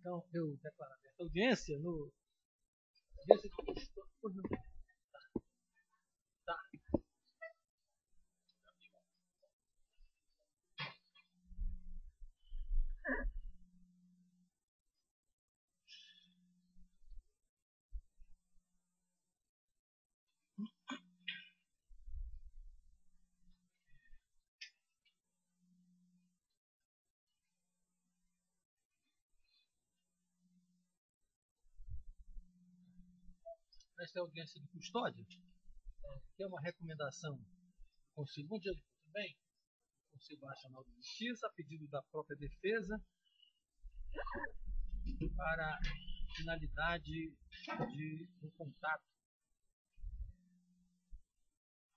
Então, eu declaro aberta a audiência no. Audiência de custódia. Tá. Esta é a audiência de custódia, que é uma recomendação do Conselho. Bom dia, tudo bem? Conselho Nacional de Justiça, a pedido da própria defesa, para finalidade do contato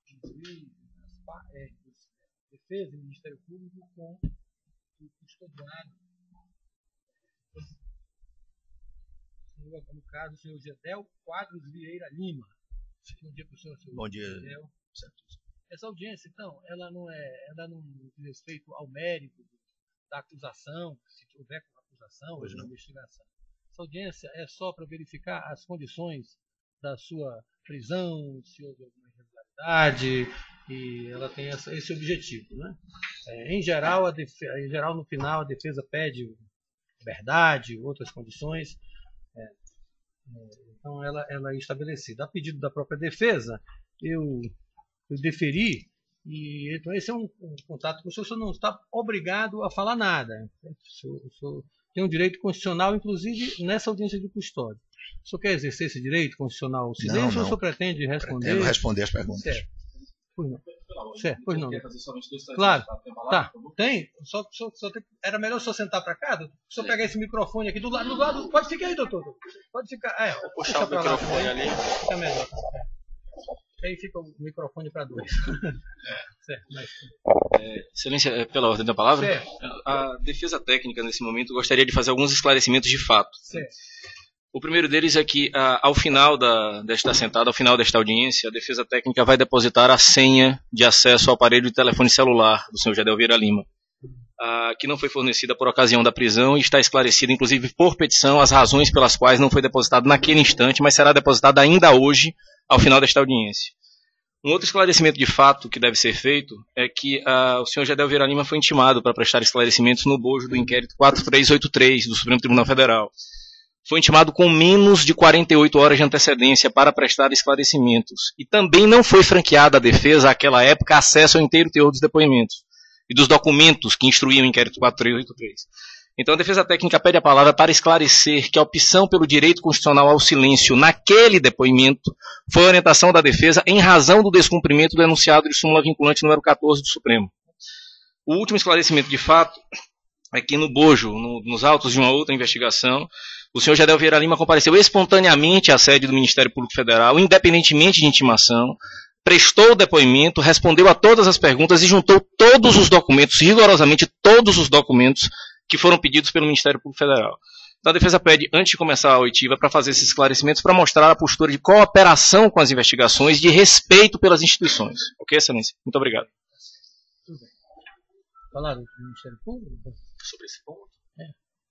entre defesa e Ministério Público com o custodiado, no caso, o senhor Gedel Quadros Vieira Lima. Bom dia para o senhor. Bom dia. Gedel. Essa audiência, então, ela não diz respeito ao mérito da acusação, se houver acusação ou investigação. Essa audiência é só para verificar as condições da sua prisão, se houve alguma irregularidade, e ela tem esse objetivo, né? Em geral, no final, a defesa pede verdade, outras condições. Então, ela é estabelecida. A pedido da própria defesa, eu deferi, e então esse é um contato com o senhor não está obrigado a falar nada. O senhor tem um direito constitucional, inclusive nessa audiência de custódia. O senhor quer exercer esse direito constitucional ao silêncio, ou o senhor pretende responder? Pretendo responder as perguntas. Certo. Pois não. Certo, pois não. Claro, tá. Tem? Era melhor o senhor sentar para cá, doutor? O senhor pegar esse microfone aqui do lado. Pode ficar aí, doutor. Pode ficar. Vou puxar o microfone ali. Fica melhor. Aí fica o microfone para dois. Certo, mas... Excelência, pela ordem da palavra, certo. A defesa técnica, nesse momento, gostaria de fazer alguns esclarecimentos de fato. Certo. O primeiro deles é que, ao final desta assentada, ao final desta audiência, a defesa técnica vai depositar a senha de acesso ao aparelho de telefone celular do senhor Gedel Vieira Lima, que não foi fornecida por ocasião da prisão e está esclarecida, inclusive, por petição, as razões pelas quais não foi depositado naquele instante, mas será depositada ainda hoje, ao final desta audiência. Um outro esclarecimento de fato que deve ser feito é que o senhor Gedel Vieira Lima foi intimado para prestar esclarecimentos no bojo do inquérito 4383 do Supremo Tribunal Federal. Foi intimado com menos de 48 horas de antecedência para prestar esclarecimentos. E também não foi franqueada à defesa, àquela época, acesso ao inteiro teor dos depoimentos e dos documentos que instruíam o inquérito 4383. Então a defesa técnica pede a palavra para esclarecer que a opção pelo direito constitucional ao silêncio naquele depoimento foi a orientação da defesa em razão do descumprimento do enunciado de súmula vinculante número 14 do Supremo. O último esclarecimento de fato é que no bojo, nos autos de uma outra investigação, o senhor Gedel Vieira Lima compareceu espontaneamente à sede do Ministério Público Federal, independentemente de intimação, prestou o depoimento, respondeu a todas as perguntas e juntou todos os documentos, rigorosamente todos os documentos que foram pedidos pelo Ministério Público Federal. Então a defesa pede, antes de começar a oitiva, para fazer esses esclarecimentos, para mostrar a postura de cooperação com as investigações, de respeito pelas instituições. Ok, excelência? Muito obrigado. Tudo bem. Falaram do Ministério Público? Sobre esse ponto?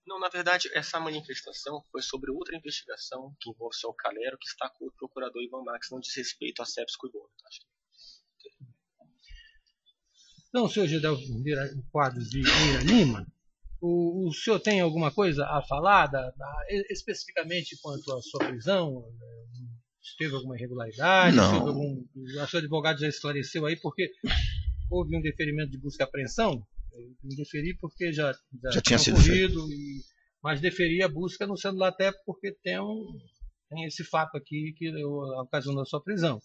Não, na verdade, essa manifestação foi sobre outra investigação que envolve o senhor Calero, que está com o procurador Ivan Marques, não diz respeito a Sepsico e Bono. Então, o senhor Gedel Quadros Vieira Lima, o senhor tem alguma coisa a falar, especificamente quanto à sua prisão? Se teve alguma irregularidade? Não. O seu advogado já esclareceu aí, porque houve um deferimento de busca e apreensão. Eu me deferi porque já tinha sido ocorrido, mas deferi a busca no celular até porque tem esse fato aqui que ocasionou a sua prisão.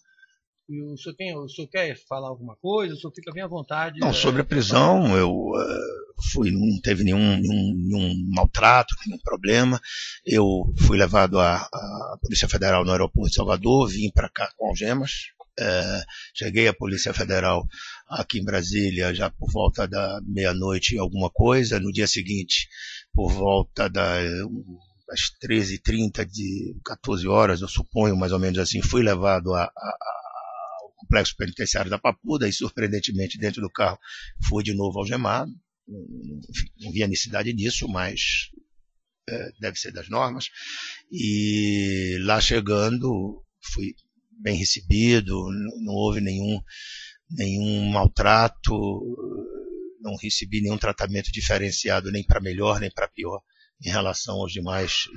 E o senhor quer falar alguma coisa? O senhor fica bem à vontade. Não, sobre a prisão, eu não teve nenhum maltrato, nenhum problema. Eu fui levado à Polícia Federal no aeroporto de Salvador, vim para cá com algemas. Cheguei à Polícia Federal aqui em Brasília já por volta da meia-noite e alguma coisa. No dia seguinte, por volta das 13h30, de 14 horas, eu suponho, mais ou menos assim, fui levado ao complexo penitenciário da Papuda e, surpreendentemente, dentro do carro, fui de novo algemado. Enfim, não havia necessidade disso, mas deve ser das normas, e lá chegando fui bem recebido, não houve nenhum maltrato, não recebi nenhum tratamento diferenciado, nem para melhor nem para pior, em relação aos demais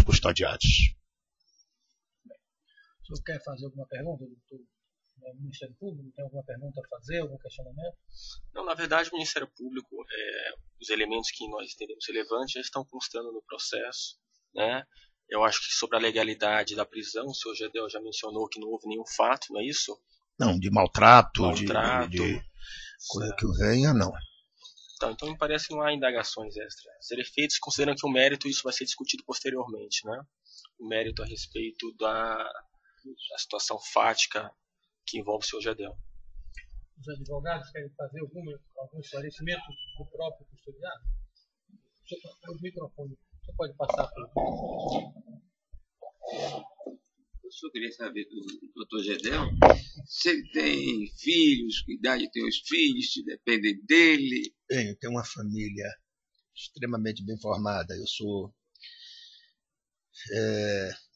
custodiados. O senhor quer fazer alguma pergunta, doutor? O Ministério Público tem alguma pergunta a fazer, algum questionamento? Não, na verdade, o Ministério Público, os elementos que nós entendemos relevantes já estão constando no processo, né? Eu acho que sobre a legalidade da prisão, o senhor Gedel já mencionou que não houve nenhum fato, não é isso? Não, de maltrato. De coisa que venha, não. Então me parece que não há indagações extras a serem feitas, considerando que o mérito, isso vai ser discutido posteriormente, né? O mérito a respeito da situação fática que envolve o senhor Gedel. Os advogados querem fazer algum esclarecimento do próprio custodiado? O microfone, você pode passar para Eu só queria saber do doutor Gedel se ele tem filhos, que idade tem os filhos, se dependem dele. Eu tenho uma família extremamente bem formada. Eu sou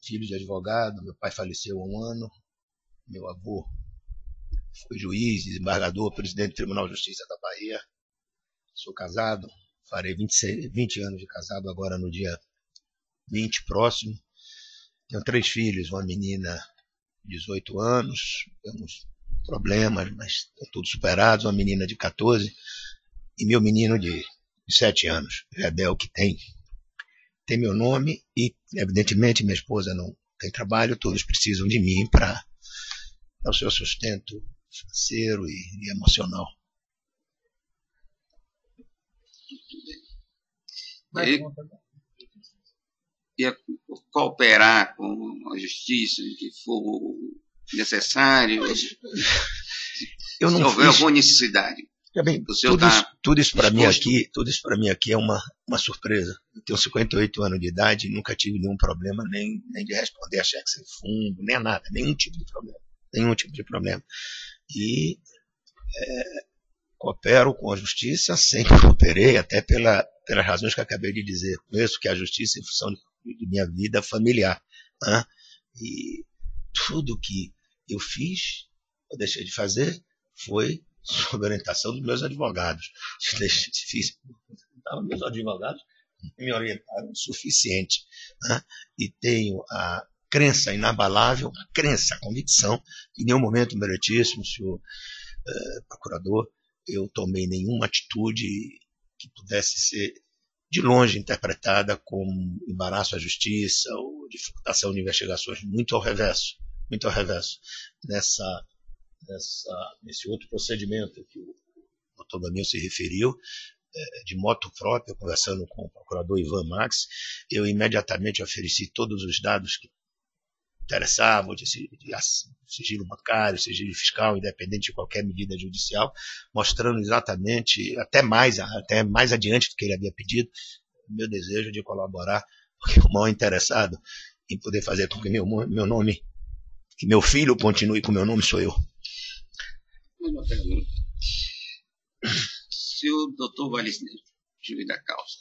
filho de advogado, meu pai faleceu há um ano, meu avô foi juiz, desembargador, presidente do Tribunal de Justiça da Bahia. Sou casado, farei 20 anos de casado agora no dia 20 próximo. Tenho 3 filhos, uma menina de 18 anos, temos problemas, mas estão todos superados, uma menina de 14 e meu menino de 7 anos, Gedel, que tem meu nome e, evidentemente, minha esposa não tem trabalho, todos precisam de mim para dar o seu sustento financeiro e emocional. E cooperar com a justiça, em que for necessário, se houver alguma necessidade. Bem, tudo isso para mim aqui é uma surpresa. Eu tenho 58 anos de idade e nunca tive nenhum problema, nem de responder a cheque sem fundo, nem a nada, nenhum tipo de problema. E coopero com a justiça, sempre cooperei, até pelas razões que acabei de dizer. Conheço que a justiça em função de minha vida familiar, né? E tudo que eu fiz, eu deixei de fazer, foi sob orientação dos meus advogados. Meus advogados me orientaram o suficiente, né? E tenho a crença inabalável, a convicção, que em nenhum momento, meritíssimo senhor procurador, eu tomei nenhuma atitude que pudesse ser de longe interpretada como embaraço à justiça ou dificultação de investigações, muito ao reverso. Nesse outro procedimento que o doutor Gamil se referiu, de moto própria, conversando com o procurador Ivan Max, eu imediatamente ofereci todos os dados que interessavam, de sigilo bancário, sigilo fiscal, independente de qualquer medida judicial, mostrando exatamente, até mais adiante do que ele havia pedido, o meu desejo de colaborar, porque o maior interessado em poder fazer com que meu nome, que meu filho continue com meu nome, sou eu. Uma pergunta. Se o doutor Valisney, juiz da causa,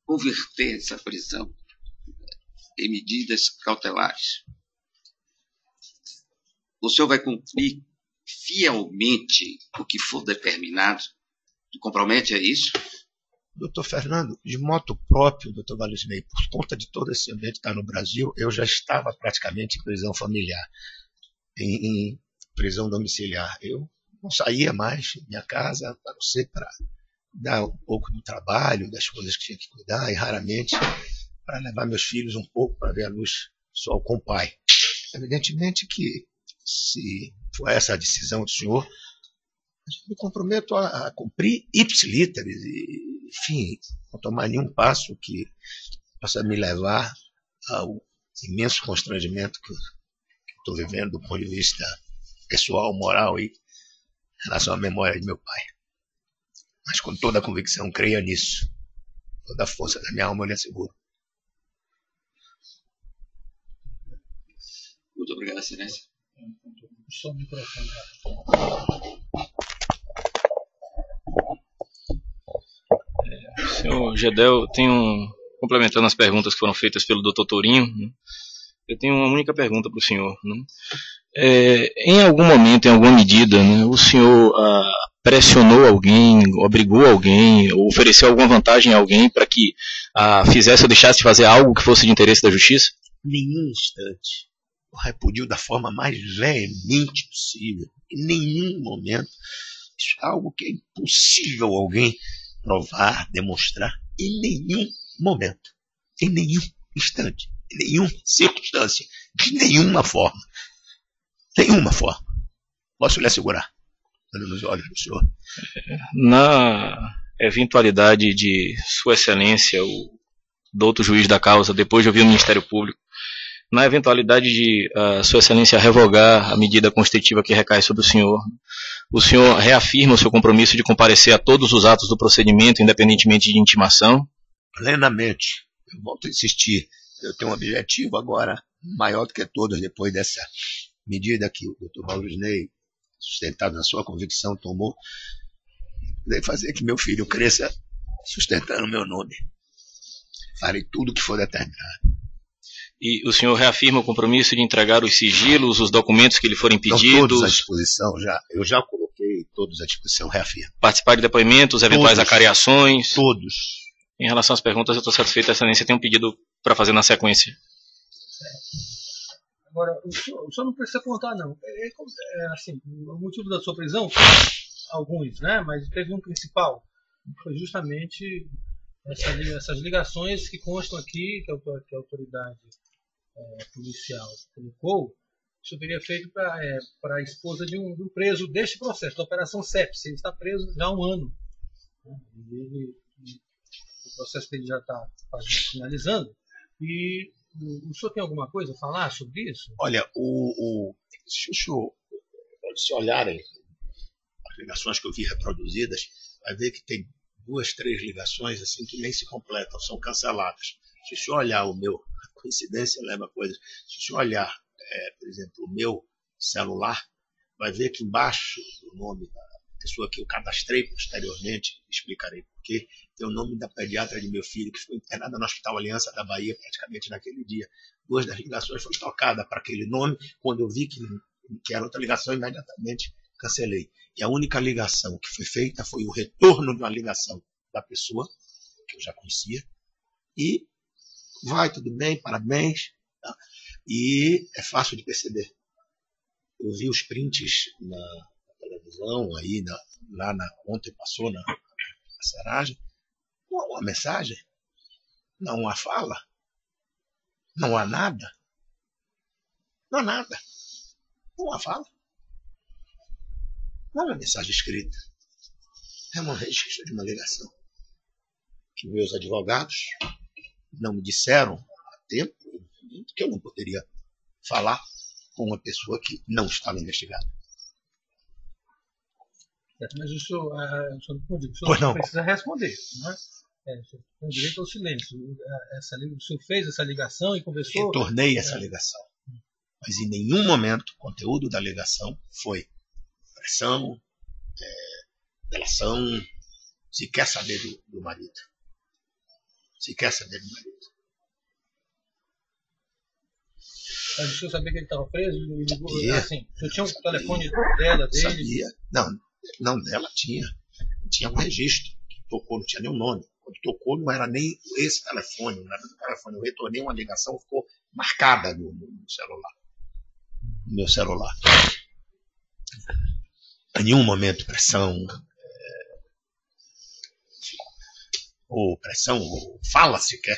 converter essa prisão em medidas cautelares, o senhor vai cumprir fielmente o que for determinado? Compromete a isso? Doutor Fernando, de moto próprio, doutor Valisney, por conta de todo esse ambiente que está no Brasil, eu já estava praticamente em prisão familiar, em prisão domiciliar. Eu não saía mais de minha casa, a não ser para dar um pouco do trabalho, das coisas que tinha que cuidar, e raramente para levar meus filhos um pouco para ver a luz só com o pai. Evidentemente que, se for essa a decisão do senhor, eu me comprometo a cumprir ipsilíteres e, enfim, não tomar nenhum passo que possa me levar ao imenso constrangimento que estou vivendo do ponto de vista pessoal, moral e em relação à memória de meu pai. Mas com toda a convicção, creia nisso. Toda a força da minha alma eu lhe asseguro. Muito obrigado, Excelência. Só o microfone. Senhor Gedel, complementando as perguntas que foram feitas pelo Dr. Tourinho, né, eu tenho uma única pergunta para o senhor. Né? Em algum momento, em alguma medida, né, o senhor pressionou alguém, obrigou alguém, ou ofereceu alguma vantagem a alguém para que fizesse ou deixasse de fazer algo que fosse de interesse da justiça? Nenhum instante. Eu repudio da forma mais veemente possível. Em nenhum momento. Isso é algo que é impossível alguém provar, demonstrar. Em nenhum momento. Em nenhum instante. Em nenhuma circunstância. De nenhuma forma. Nenhuma forma. Posso lhe assegurar. Olha nos olhos do senhor. Na eventualidade de Sua Excelência, o doutor juiz da causa, depois de ouvir o Ministério Público, na eventualidade de Sua Excelência revogar a medida constitutiva que recai sobre o senhor reafirma o seu compromisso de comparecer a todos os atos do procedimento, independentemente de intimação? Plenamente. Eu volto a insistir. Eu tenho um objetivo agora maior do que todos, depois dessa medida que o Dr. Paulo Ney, sustentado na sua convicção, tomou, de fazer que meu filho cresça sustentando o meu nome. Farei tudo o que for determinado. E o senhor reafirma o compromisso de entregar os sigilos, os documentos que lhe forem pedidos? Estão todos à disposição, eu já coloquei todos à disposição, reafirmo. Participar de depoimentos, eventuais todos, acariações? Todos. Em relação às perguntas, eu estou satisfeito, a Excelência tem um pedido para fazer na sequência. Agora, o senhor não precisa contar, não. Assim, o motivo da sua prisão, alguns, né? Mas teve um principal, que foi justamente essas ligações que constam aqui, que a autoridade policial colocou. O senhor teria feito para a esposa de um preso deste processo, da Operação CEPS. Ele está preso já há um ano. Né? O processo dele já está finalizando. E o senhor tem alguma coisa a falar sobre isso? Olha, se olharem as ligações que eu vi reproduzidas, vai ver que tem 2, 3 ligações assim que nem se completam, são canceladas. Se o senhor olhar a coincidência leva a coisa. Se o senhor olhar, por exemplo, o meu celular, vai ver que embaixo do nome da pessoa que eu cadastrei posteriormente, explicarei porquê, tem o nome da pediatra de meu filho, que foi internada no Hospital Aliança da Bahia praticamente naquele dia. 2 das ligações foram tocadas para aquele nome. Quando eu vi que era outra ligação, imediatamente cancelei. E a única ligação que foi feita foi o retorno de uma ligação da pessoa, que eu já conhecia, e vai, tudo bem, parabéns. Tá? E é fácil de perceber. Eu vi os prints na televisão, aí ontem passou na seragem. Não há mensagem, não há fala, não há nada. Não há nada. Não há fala. Não há mensagem escrita. É um registro de uma ligação que meus advogados não me disseram há tempo que eu não poderia falar com uma pessoa que não estava investigada. Mas o senhor não precisa responder, né? O senhor tem direito ao silêncio. O senhor fez essa ligação e conversou? Retornei essa ligação. Mas em nenhum momento o conteúdo da ligação foi pressão, delação, se quer saber do marido. Se quer saber do marido. Mas o senhor sabia que ele estava preso? Assim, o senhor tinha um telefone dele? Sabia. Não, dela tinha. Tinha um registro que tocou, não tinha nem o nome. Quando tocou, não era nem esse telefone, não era do telefone. Eu retornei uma ligação, ficou marcada no celular. No meu celular. Em nenhum momento pressão, ou fala sequer,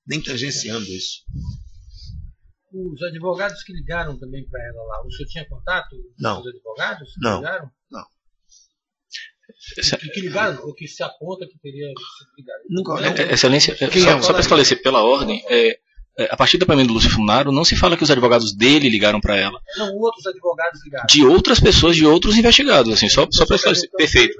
nem tangenciando isso. Os advogados que ligaram também para ela lá, o senhor tinha contato com os advogados que ligaram? Não. Que ligaram, ou que se aponta que teria ligado? Excelência, só para esclarecer pela ordem, a partir do depoimento do Lúcio Funaro, não se fala que os advogados dele ligaram para ela. Não, outros advogados ligaram. De outras pessoas, de outros investigados, assim, só para esclarecer. Perfeito.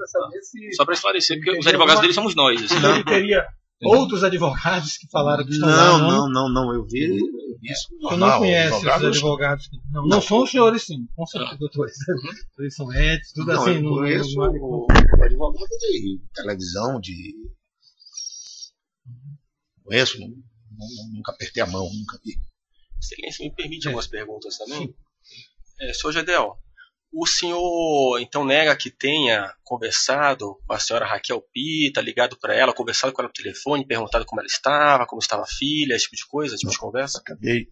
Só para esclarecer, porque os advogados dele somos nós. Assim. Então ele teria outros advogados que falaram que estão lá. Não, eu vi isso. Eu não conheço os advogados. Não são os senhores, sim, com certeza, doutores. Eles são éticos, tudo assim. Eu conheço o advogado de televisão, de conheço, nunca apertei a mão, nunca vi. Excelência, me permite algumas perguntas também? Senhor Gedel, o senhor então nega que tenha conversado com a senhora Raquel Pita, ligado para ela, conversado com ela no telefone, perguntado como ela estava, como estava a filha, esse tipo de coisa, esse tipo de conversa?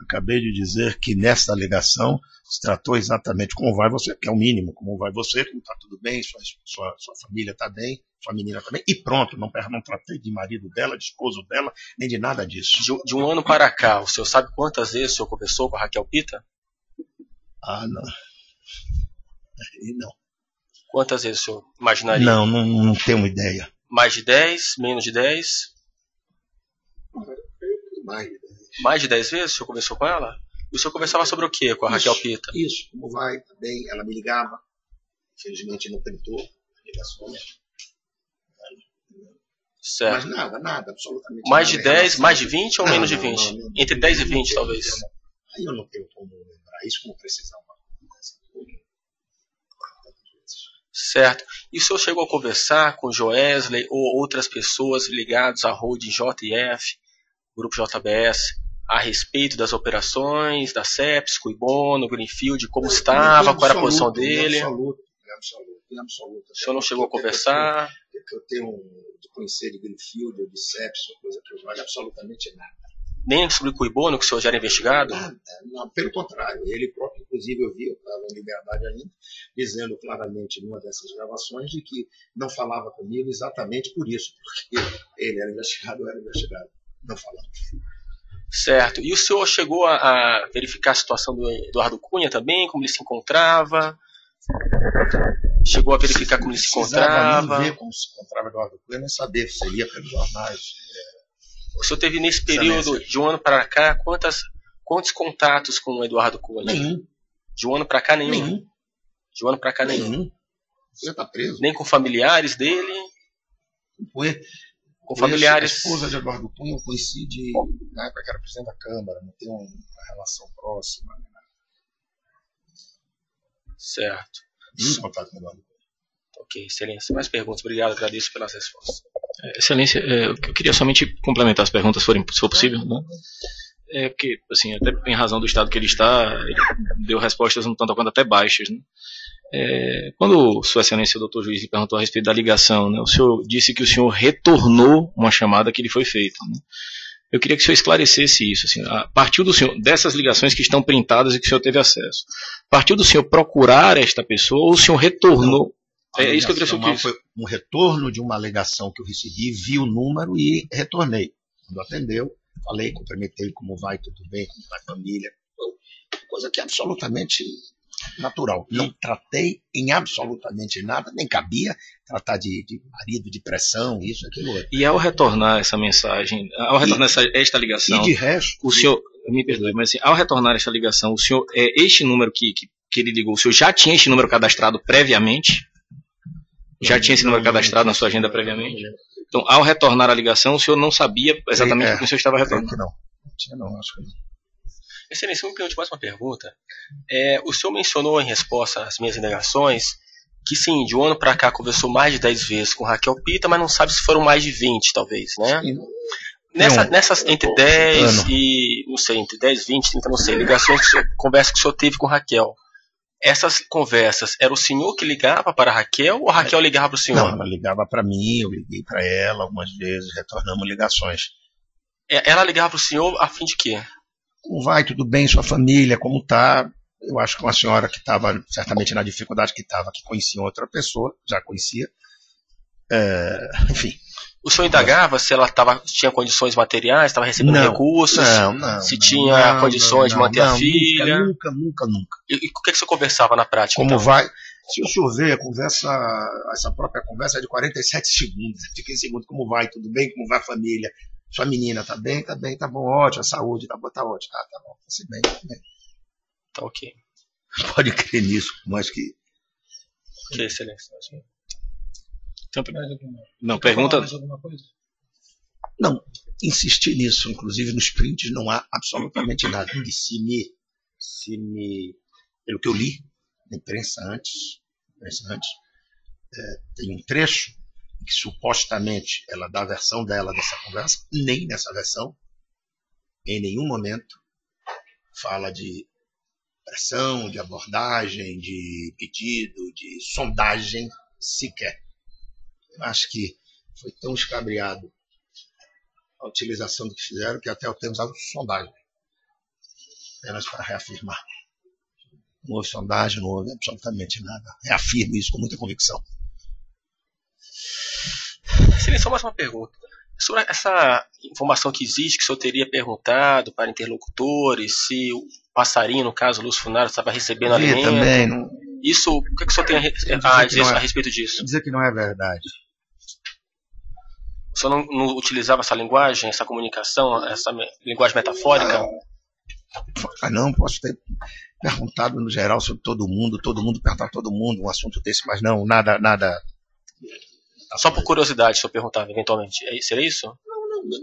Acabei de dizer que nessa alegação se tratou exatamente como vai você, que é o mínimo, como vai você, como está tudo bem, sua família está bem, sua menina está bem, e pronto, não tratei de marido dela, de esposo dela, nem de nada disso. De um ano para cá, o senhor sabe quantas vezes o senhor conversou com a Raquel Pita? Ah, não. Não. Quantas vezes o senhor imaginaria? Não tenho uma ideia. Mais de 10? Menos de 10? Mais de 10 vezes o senhor conversou com ela? E o senhor conversava sobre o quê com a Raquel Pita? Isso, como vai, tá bem. Ela me ligava. Infelizmente não printou ligações. Certo. Mas nada, absolutamente mais nada. De 10, mais de 20 ou menos de 20? Não, entre 10 e 20, talvez. Aí eu não tenho como lembrar isso com precisão. Certo. E o senhor chegou a conversar com Joesley ou outras pessoas ligadas à holding JF, Grupo JBS, a respeito das operações, da CEPS, Cuibono, Greenfield, como estava, qual era a posição dele? Em absoluto. O senhor não chegou a conversar? Que eu tenho de conhecer de Greenfield ou de CEPS, ou coisa que eu valho absolutamente nada. Nem sobre Cuibono, que o senhor já era investigado? Não, pelo contrário, ele próprio, inclusive, eu vi, eu estava em liberdade ainda, dizendo claramente numa dessas gravações de que não falava comigo exatamente por isso, porque ele era investigado, eu era investigado. Não falava. Certo. E o senhor chegou a verificar a situação do Eduardo Cunha também, como ele se encontrava? Chegou a verificar como ele se encontrava? Nem ver como se encontrava Eduardo Cunha, nem saber se ele ia pelos jornais. O senhor teve nesse período, de um ano para cá, quantos contatos com o Eduardo Cunha? Nenhum. De um ano para cá, nenhum? Nenhum. De um ano para cá, nenhum. Você está preso. Nem com familiares dele? Foi. Com familiares. A esposa de Eduardo Cunha eu conheci na época que era presidente da Câmara, não tem uma relação próxima. Certo. Nenhum contato com Eduardo Cunha. Ok, excelência. Mais perguntas? Obrigado, agradeço pelas respostas. Excelência, eu queria somente complementar as perguntas, se for possível, né? Porque, assim, até em razão do estado que ele está, ele deu respostas um tanto quanto até baixas, né? Quando Sua Excelência, o doutor juiz, lhe perguntou a respeito da ligação, né, o senhor disse que o senhor retornou uma chamada que lhe foi feita, né? Eu queria que o senhor esclarecesse isso. Assim, partiu do senhor, dessas ligações que estão printadas e que o senhor teve acesso, partiu do senhor procurar esta pessoa ou o senhor retornou? Não, isso que eu queria saber. Foi um retorno de uma alegação que eu recebi, vi o número e retornei. Quando atendeu, falei, cumprimentei como vai, tudo bem, como vai a família. Coisa que é absolutamente natural. Não tratei em absolutamente nada, nem cabia tratar de marido, de pressão, isso, aquilo outro. E ao retornar essa mensagem, ao retornar esta ligação, e de resto, o senhor, me perdoe, mas assim, ao retornar esta ligação, o senhor, este número que ele ligou, o senhor já tinha este número cadastrado previamente? Já tinha esse número cadastrado na sua agenda previamente? Então, ao retornar a ligação, o senhor não sabia exatamente o que o senhor estava retornando? Não tinha não, acho que não. Excelência, me pergunte mais uma pergunta. O senhor mencionou em resposta às minhas indagações que sim, de um ano para cá conversou mais de 10 vezes com Raquel Pita, mas não sabe se foram mais de 20, talvez, né? Sim. Nessas entre 10 e, não sei, entre 10, 20, 30, não sei, ligações, conversa que o senhor teve com Raquel. Essas conversas, era o senhor que ligava para a Raquel ou a Raquel ligava para o senhor? Não, ela ligava para mim, eu liguei para ela algumas vezes, retornamos ligações. Ela ligava para o senhor a fim de quê? Como vai, tudo bem, sua família, como está? Eu acho que uma senhora que estava certamente na dificuldade que estava, que conhecia outra pessoa, já conhecia. Enfim. O senhor indagava se ela tinha condições materiais, estava recebendo recursos? Se tinha condições de manter a filha? Nunca. E o que o senhor conversava na prática? Como então? vai? Se o senhor ver a conversa, essa própria conversa é de 47 segundos. Fica em segundo, como vai, tudo bem, como vai a família? Sua menina tá bem, tá bom, ótimo, a saúde, tá ótimo, tá bom, tá bem, tá bem. Tá ok. Pode crer nisso, mas que... Ok, excelência. Não, pergunta... Não, insisti nisso, inclusive nos prints não há absolutamente nada. E pelo que eu li na imprensa antes, tem um trecho que supostamente ela dá a versão dela dessa conversa, nem nessa versão, em nenhum momento, fala de pressão, de abordagem, de pedido, de sondagem sequer. Eu acho que foi tão escabriado a utilização do que fizeram que até o termo usado sondagem, apenas para reafirmar. Não houve sondagem, não houve absolutamente nada. Reafirmo isso com muita convicção. Seria só mais uma pergunta. Sobre essa informação que existe, que o senhor teria perguntado para interlocutores, se o passarinho, no caso, o Lúcio Funaro, estava recebendo alimento. Também, não... Isso, o que o senhor tem a dizer a respeito disso? Dizer que não é verdade. O senhor não utilizava essa linguagem, essa comunicação, essa linguagem metafórica? Não, posso ter perguntado no geral sobre todo mundo perguntar a todo mundo um assunto desse, mas não, nada. Só por curiosidade, se eu perguntava, eventualmente. Seria isso?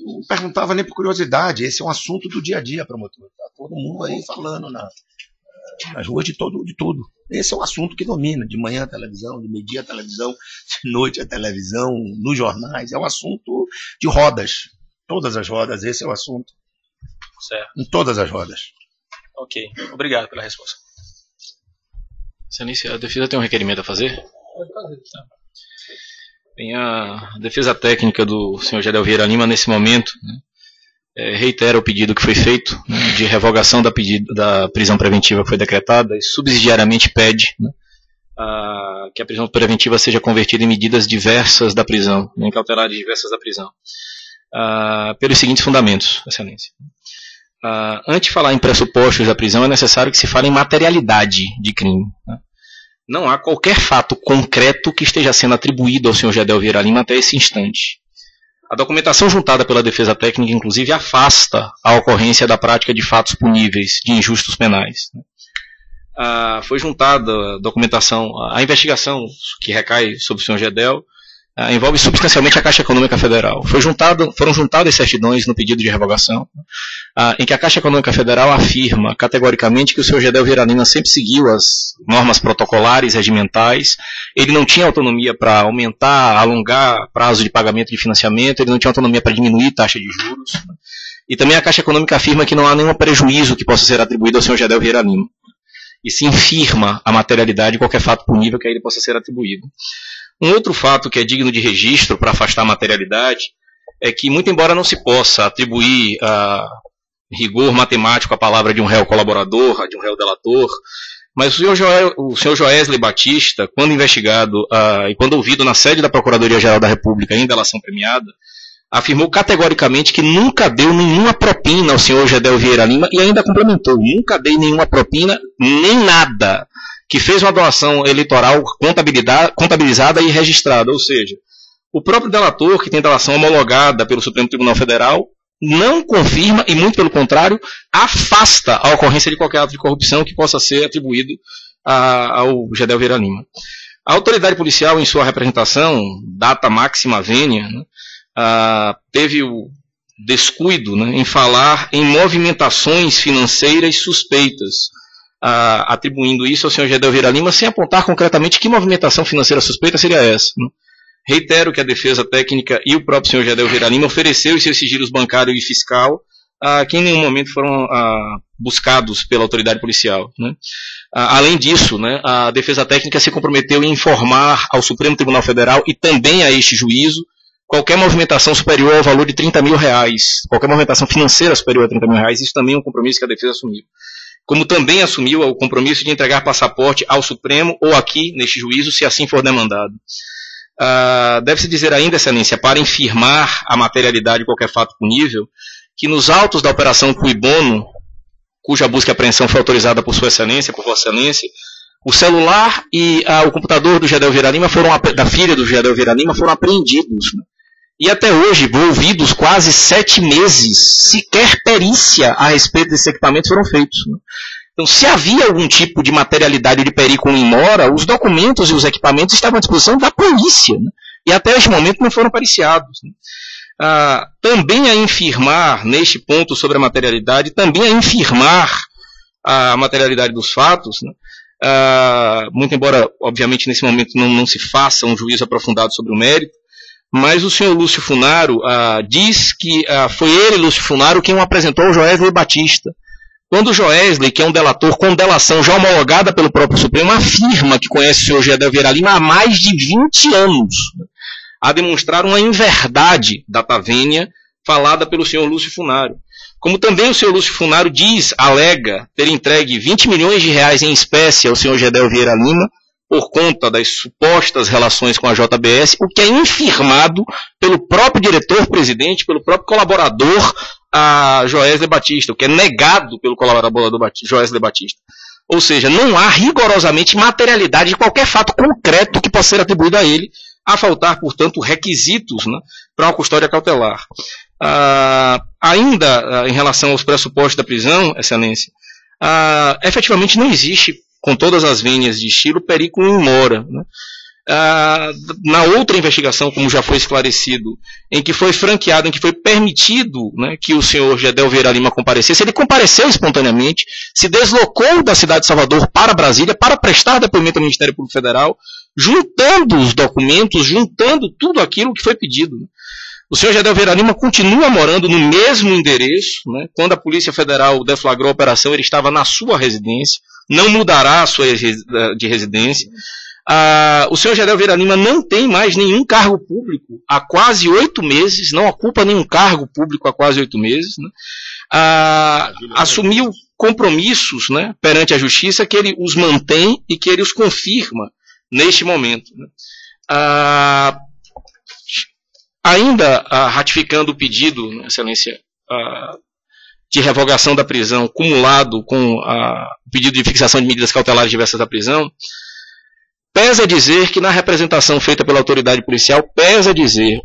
Não perguntava nem por curiosidade. Esse é um assunto do dia a dia, promotor. Tá todo mundo aí falando nas ruas de tudo. Esse é um assunto que domina. De manhã a televisão, de meio-dia a televisão, de noite a televisão, nos jornais. É um assunto de rodas. Todas as rodas, esse é o assunto. Certo. Em todas as rodas. Ok. Obrigado pela resposta. Excelência, a defesa tem um requerimento a fazer? Pode fazer. Tá. Bem, a defesa técnica do senhor Gedel Vieira Lima, nesse momento, reitera o pedido que foi feito, de revogação da prisão preventiva que foi decretada e subsidiariamente pede que a prisão preventiva seja convertida em medidas diversas da prisão, em cautelares diversas da prisão, pelos seguintes fundamentos, Excelência. Antes de falar em pressupostos da prisão, é necessário que se fale em materialidade de crime. Não há qualquer fato concreto que esteja sendo atribuído ao senhor Gedel Vieira Lima até esse instante. A documentação juntada pela defesa técnica, inclusive, afasta a ocorrência da prática de fatos puníveis, de injustos penais. Foi juntada a documentação, a investigação que recai sobre o senhor Gedel envolve substancialmente a Caixa Econômica Federal. Foram juntadas certidões no pedido de revogação, em que a Caixa Econômica Federal afirma categoricamente que o senhor Gedel Vieira Lima sempre seguiu as normas protocolares, regimentais, ele não tinha autonomia para aumentar, alongar prazo de pagamento de financiamento, ele não tinha autonomia para diminuir taxa de juros, e também a Caixa Econômica afirma que não há nenhum prejuízo que possa ser atribuído ao senhor Gedel Vieira Lima, e se infirma a materialidade de qualquer fato punível que a ele possa ser atribuído. Um outro fato que é digno de registro para afastar a materialidade é que, muito embora não se possa atribuir rigor matemático à palavra de um réu colaborador, de um réu delator, mas o senhor Joesley Batista, quando investigado e quando ouvido na sede da Procuradoria-Geral da República em delação premiada, afirmou categoricamente que nunca deu nenhuma propina ao senhor Gedel Vieira Lima e ainda complementou, nunca dei nenhuma propina, nem nada, que fez uma doação eleitoral contabilizada e registrada, ou seja, o próprio delator, que tem delação homologada pelo Supremo Tribunal Federal, não confirma e, muito pelo contrário, afasta a ocorrência de qualquer ato de corrupção que possa ser atribuído ao Gedel Vieira Lima. A autoridade policial, em sua representação, data máxima vênia, teve o descuido em falar em movimentações financeiras suspeitas, atribuindo isso ao senhor Gedel Vieira Lima, sem apontar concretamente que movimentação financeira suspeita seria essa. Reitero que a defesa técnica e o próprio senhor Gedel Vieira Lima ofereceu os seus sigilos bancário e fiscal, que em nenhum momento foram buscados pela autoridade policial. Além disso, a defesa técnica se comprometeu em informar ao Supremo Tribunal Federal e também a este juízo qualquer movimentação superior ao valor de R$30 mil, qualquer movimentação financeira superior a R$30 mil, isso também é um compromisso que a defesa assumiu. Como também assumiu o compromisso de entregar passaporte ao Supremo ou aqui, neste juízo, se assim for demandado. Deve-se dizer ainda, Excelência, para infirmar a materialidade de qualquer fato punível, que nos autos da Operação Cui Bono, cuja busca e apreensão foi autorizada por Sua Excelência, por Vossa Excelência, o celular e o computador do Gedel Vieira Lima da filha do Gedel Vieira Lima foram apreendidos. E até hoje, envolvidos quase 7 meses, sequer perícia a respeito desses equipamentos foram feitos. Então, se havia algum tipo de materialidade de perigo em mora, os documentos e os equipamentos estavam à disposição da polícia. E até este momento não foram periciados. Também a infirmar, neste ponto sobre a materialidade, também a infirmar a materialidade dos fatos, muito embora, obviamente, nesse momento não se faça um juízo aprofundado sobre o mérito, mas o senhor Lúcio Funaro diz que foi ele, Lúcio Funaro, quem o apresentou ao Joesley Batista. Quando o Joesley, que é um delator com delação já homologada pelo próprio Supremo, afirma que conhece o senhor Gedel Vieira Lima há mais de 20 anos, a demonstrar uma inverdade da Tavênia falada pelo senhor Lúcio Funaro. Como também o senhor Lúcio Funaro alega ter entregue 20 milhões de reais em espécie ao senhor Gedel Vieira Lima por conta das supostas relações com a JBS, o que é infirmado pelo próprio diretor-presidente, pelo próprio colaborador a Joesley Batista, o que é negado pelo colaborador Joesley Batista. Ou seja, não há rigorosamente materialidade de qualquer fato concreto que possa ser atribuído a ele, a faltar, portanto, requisitos, né, para uma custódia cautelar. Ainda em relação aos pressupostos da prisão, Excelência, efetivamente não existe, com todas as vênias de estilo, periculum in mora, né? Na outra investigação, como já foi esclarecido, em que foi franqueado, em que foi permitido, né, que o senhor Gedel Vieira Lima comparecesse, ele compareceu espontaneamente, se deslocou da cidade de Salvador para Brasília para prestar depoimento ao Ministério Público Federal, juntando os documentos, juntando tudo aquilo que foi pedido. O senhor Gedel Vieira Lima continua morando no mesmo endereço, né? Quando a Polícia Federal deflagrou a operação, ele estava na sua residência, não mudará a sua de residência. O senhor Gedel Vieira Lima não tem mais nenhum cargo público há quase 8 meses, não ocupa nenhum cargo público há quase 8 meses, né? Assumiu compromissos, né, perante a Justiça que ele os mantém e que ele os confirma neste momento, né? Ainda ratificando o pedido, né, Excelência, de revogação da prisão, cumulado com o pedido de fixação de medidas cautelares diversas da prisão, pesa dizer que na representação feita pela autoridade policial,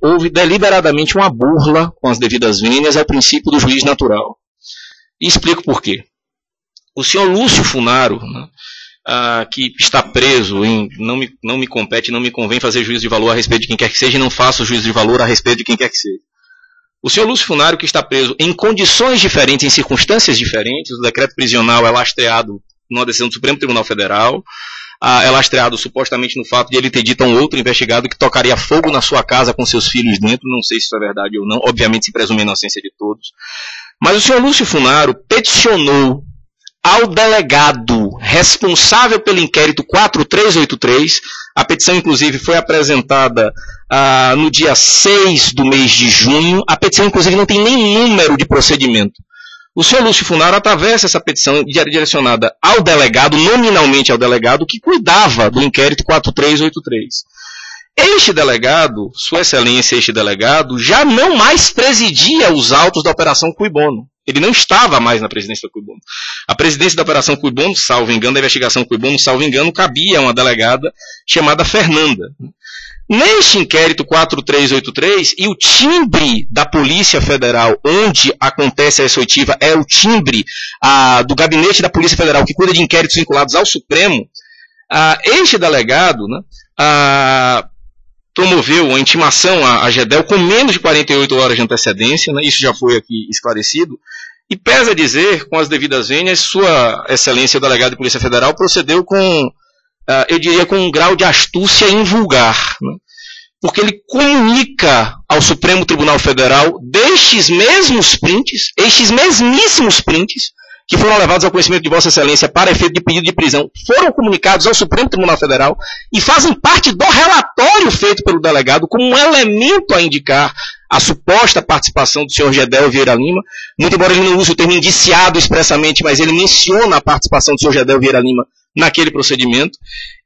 houve deliberadamente uma burla com as devidas vênias ao princípio do juiz natural. E explico por quê. O senhor Lúcio Funaro, né, que está preso, não me compete, não me convém fazer juízo de valor a respeito de quem quer que seja, e não faço juízo de valor a respeito de quem quer que seja. O senhor Lúcio Funaro, que está preso em condições diferentes, em circunstâncias diferentes, o decreto prisional é lastreado numa decisão do Supremo Tribunal Federal, é lastreado supostamente no fato de ele ter dito a um outro investigado que tocaria fogo na sua casa com seus filhos dentro, não sei se isso é verdade ou não, obviamente se presume a inocência de todos. Mas o senhor Lúcio Funaro peticionou ao delegado responsável pelo inquérito 4383, a petição inclusive foi apresentada no dia 6 do mês de junho, a petição inclusive não tem nem número de procedimento. O senhor Lúcio Funaro atravessa essa petição direcionada ao delegado, nominalmente ao delegado, que cuidava do inquérito 4383. Este delegado, Sua Excelência, este delegado, já não mais presidia os autos da Operação Cui Bono. Ele não estava mais na presidência da Cui Bono. A presidência da Operação Cui Bono, salvo engano, da investigação Cui Bono, salvo engano, cabia a uma delegada chamada Fernanda. Neste inquérito 4383, e o timbre da Polícia Federal, onde acontece essa oitiva, é o timbre do Gabinete da Polícia Federal, que cuida de inquéritos vinculados ao Supremo, este delegado, né, promoveu a intimação a Gedel com menos de 48 horas de antecedência, né, isso já foi aqui esclarecido, e pesa dizer, com as devidas vênias, Sua Excelência, o delegado de Polícia Federal, procedeu com, eu diria, com um grau de astúcia invulgar, né, porque ele comunica ao Supremo Tribunal Federal destes mesmíssimos prints, que foram levados ao conhecimento de Vossa Excelência para efeito de pedido de prisão, foram comunicados ao Supremo Tribunal Federal e fazem parte do relatório feito pelo delegado como um elemento a indicar a suposta participação do senhor Gedel Vieira Lima, muito embora ele não use o termo indiciado expressamente, mas ele menciona a participação do senhor Gedel Vieira Lima naquele procedimento,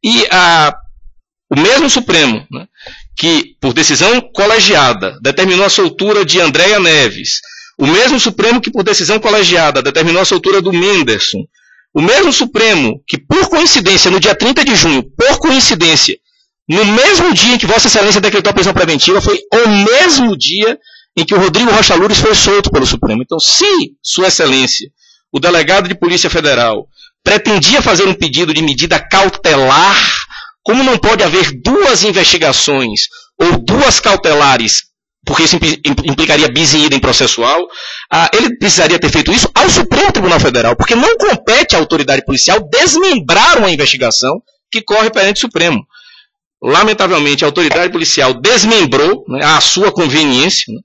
e o mesmo Supremo, né, que por decisão colegiada determinou a soltura de Andréia Neves, o mesmo Supremo que por decisão colegiada determinou a soltura do Menderson, o mesmo Supremo que por coincidência no dia 30 de junho, no mesmo dia em que Vossa Excelência decretou a prisão preventiva, foi o mesmo dia em que o Rodrigo Rocha Loures foi solto pelo Supremo. Então, se Sua Excelência, o delegado de Polícia Federal, pretendia fazer um pedido de medida cautelar, como não pode haver duas investigações ou duas cautelares, porque isso implicaria bis in idem processual, ele precisaria ter feito isso ao Supremo Tribunal Federal, porque não compete à autoridade policial desmembrar uma investigação que corre perante o Supremo. lamentavelmente, a autoridade policial desmembrou, né, à sua conveniência, né,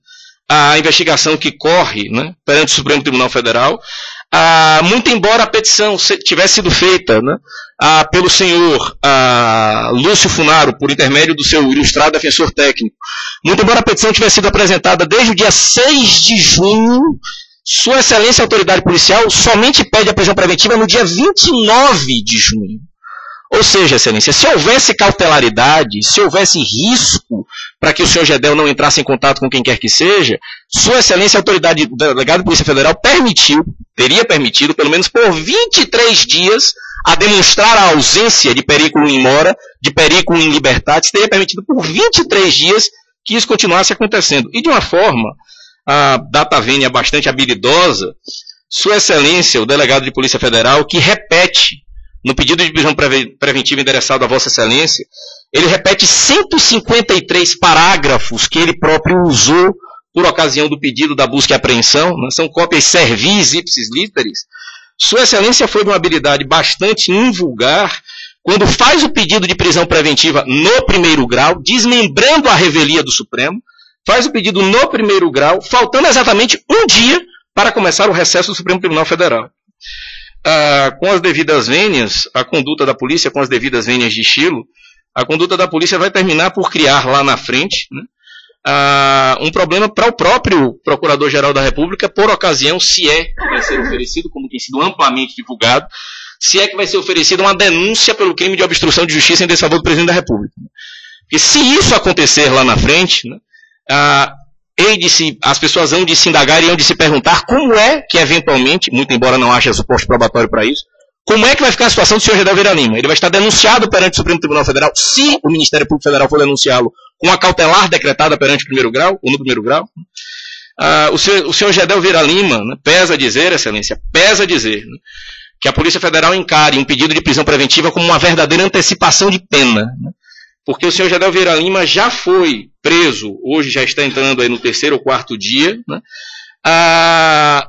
a investigação que corre, né, perante o Supremo Tribunal Federal, muito embora a petição tivesse sido feita, né, pelo senhor Lúcio Funaro, por intermédio do seu ilustrado defensor técnico, muito embora a petição tivesse sido apresentada desde o dia 6 de junho, Sua Excelência a Autoridade Policial somente pede a prisão preventiva no dia 29 de junho. Ou seja, Excelência, se houvesse cautelaridade, se houvesse risco para que o senhor Gedel não entrasse em contato com quem quer que seja, Sua Excelência, a Autoridade Delegada de Polícia Federal, teria permitido, pelo menos por 23 dias, a demonstrar a ausência de periculo in mora, de periculo in libertatis, teria permitido por 23 dias que isso continuasse acontecendo. E de uma forma, a data vênia bastante habilidosa, Sua Excelência, o Delegado de Polícia Federal, que repete, no pedido de prisão preventiva endereçado a Vossa Excelência, ele repete 153 parágrafos que ele próprio usou por ocasião do pedido da busca e apreensão, né? São cópias servis ipsis literis. Sua Excelência foi de uma habilidade bastante invulgar quando faz o pedido de prisão preventiva no primeiro grau, desmembrando a revelia do Supremo, faz o pedido no primeiro grau, faltando exatamente um dia para começar o recesso do Supremo Tribunal Federal. Com as devidas vênias, a conduta da polícia, com as devidas vênias de estilo, a conduta da polícia vai terminar por criar lá na frente, né, um problema para o próprio Procurador-Geral da República, por ocasião, se é que vai ser oferecido, como tem sido amplamente divulgado, se é que vai ser oferecida uma denúncia pelo crime de obstrução de justiça em desfavor do Presidente da República. Porque se isso acontecer lá na frente, né, as pessoas hão de se indagar e hão de se perguntar como é que, eventualmente, muito embora não haja suporte probatório para isso, como é que vai ficar a situação do senhor Gedel Vieira Lima? Ele vai estar denunciado perante o Supremo Tribunal Federal, se o Ministério Público Federal for denunciá-lo com a cautelar decretada perante o primeiro grau, ou no primeiro grau. O senhor Gedel Vieira Lima, né, pesa dizer, Excelência, né, que a Polícia Federal encare um pedido de prisão preventiva como uma verdadeira antecipação de pena, né? Porque o senhor Gedel Vieira Lima já foi preso, hoje já está entrando aí no 3º ou 4º dia, né?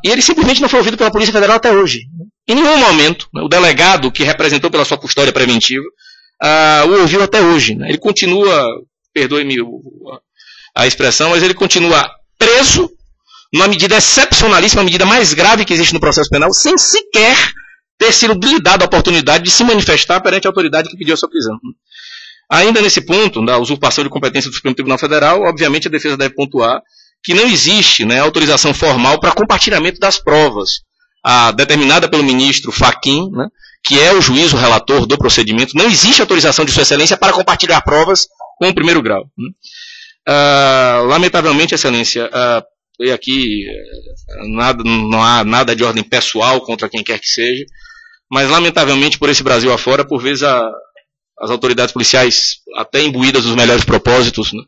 E ele simplesmente não foi ouvido pela Polícia Federal até hoje. Em nenhum momento, né, o delegado que representou pela sua custódia preventiva o ouviu até hoje. Né? Ele continua, perdoe-me a expressão, mas ele continua preso numa medida excepcionalíssima, a medida mais grave que existe no processo penal, sem sequer ter sido lhe dado a oportunidade de se manifestar perante a autoridade que pediu a sua prisão. Ainda nesse ponto, da usurpação de competência do Supremo Tribunal Federal, obviamente a defesa deve pontuar que não existe, né, autorização formal para compartilhamento das provas, determinada pelo ministro Fachin, né, que é o juiz, o relator do procedimento. Não existe autorização de Sua Excelência para compartilhar provas com o primeiro grau. Né. Lamentavelmente, Excelência, e aqui não há nada de ordem pessoal contra quem quer que seja, mas lamentavelmente por esse Brasil afora, por vezes as autoridades policiais, até imbuídas dos melhores propósitos, né,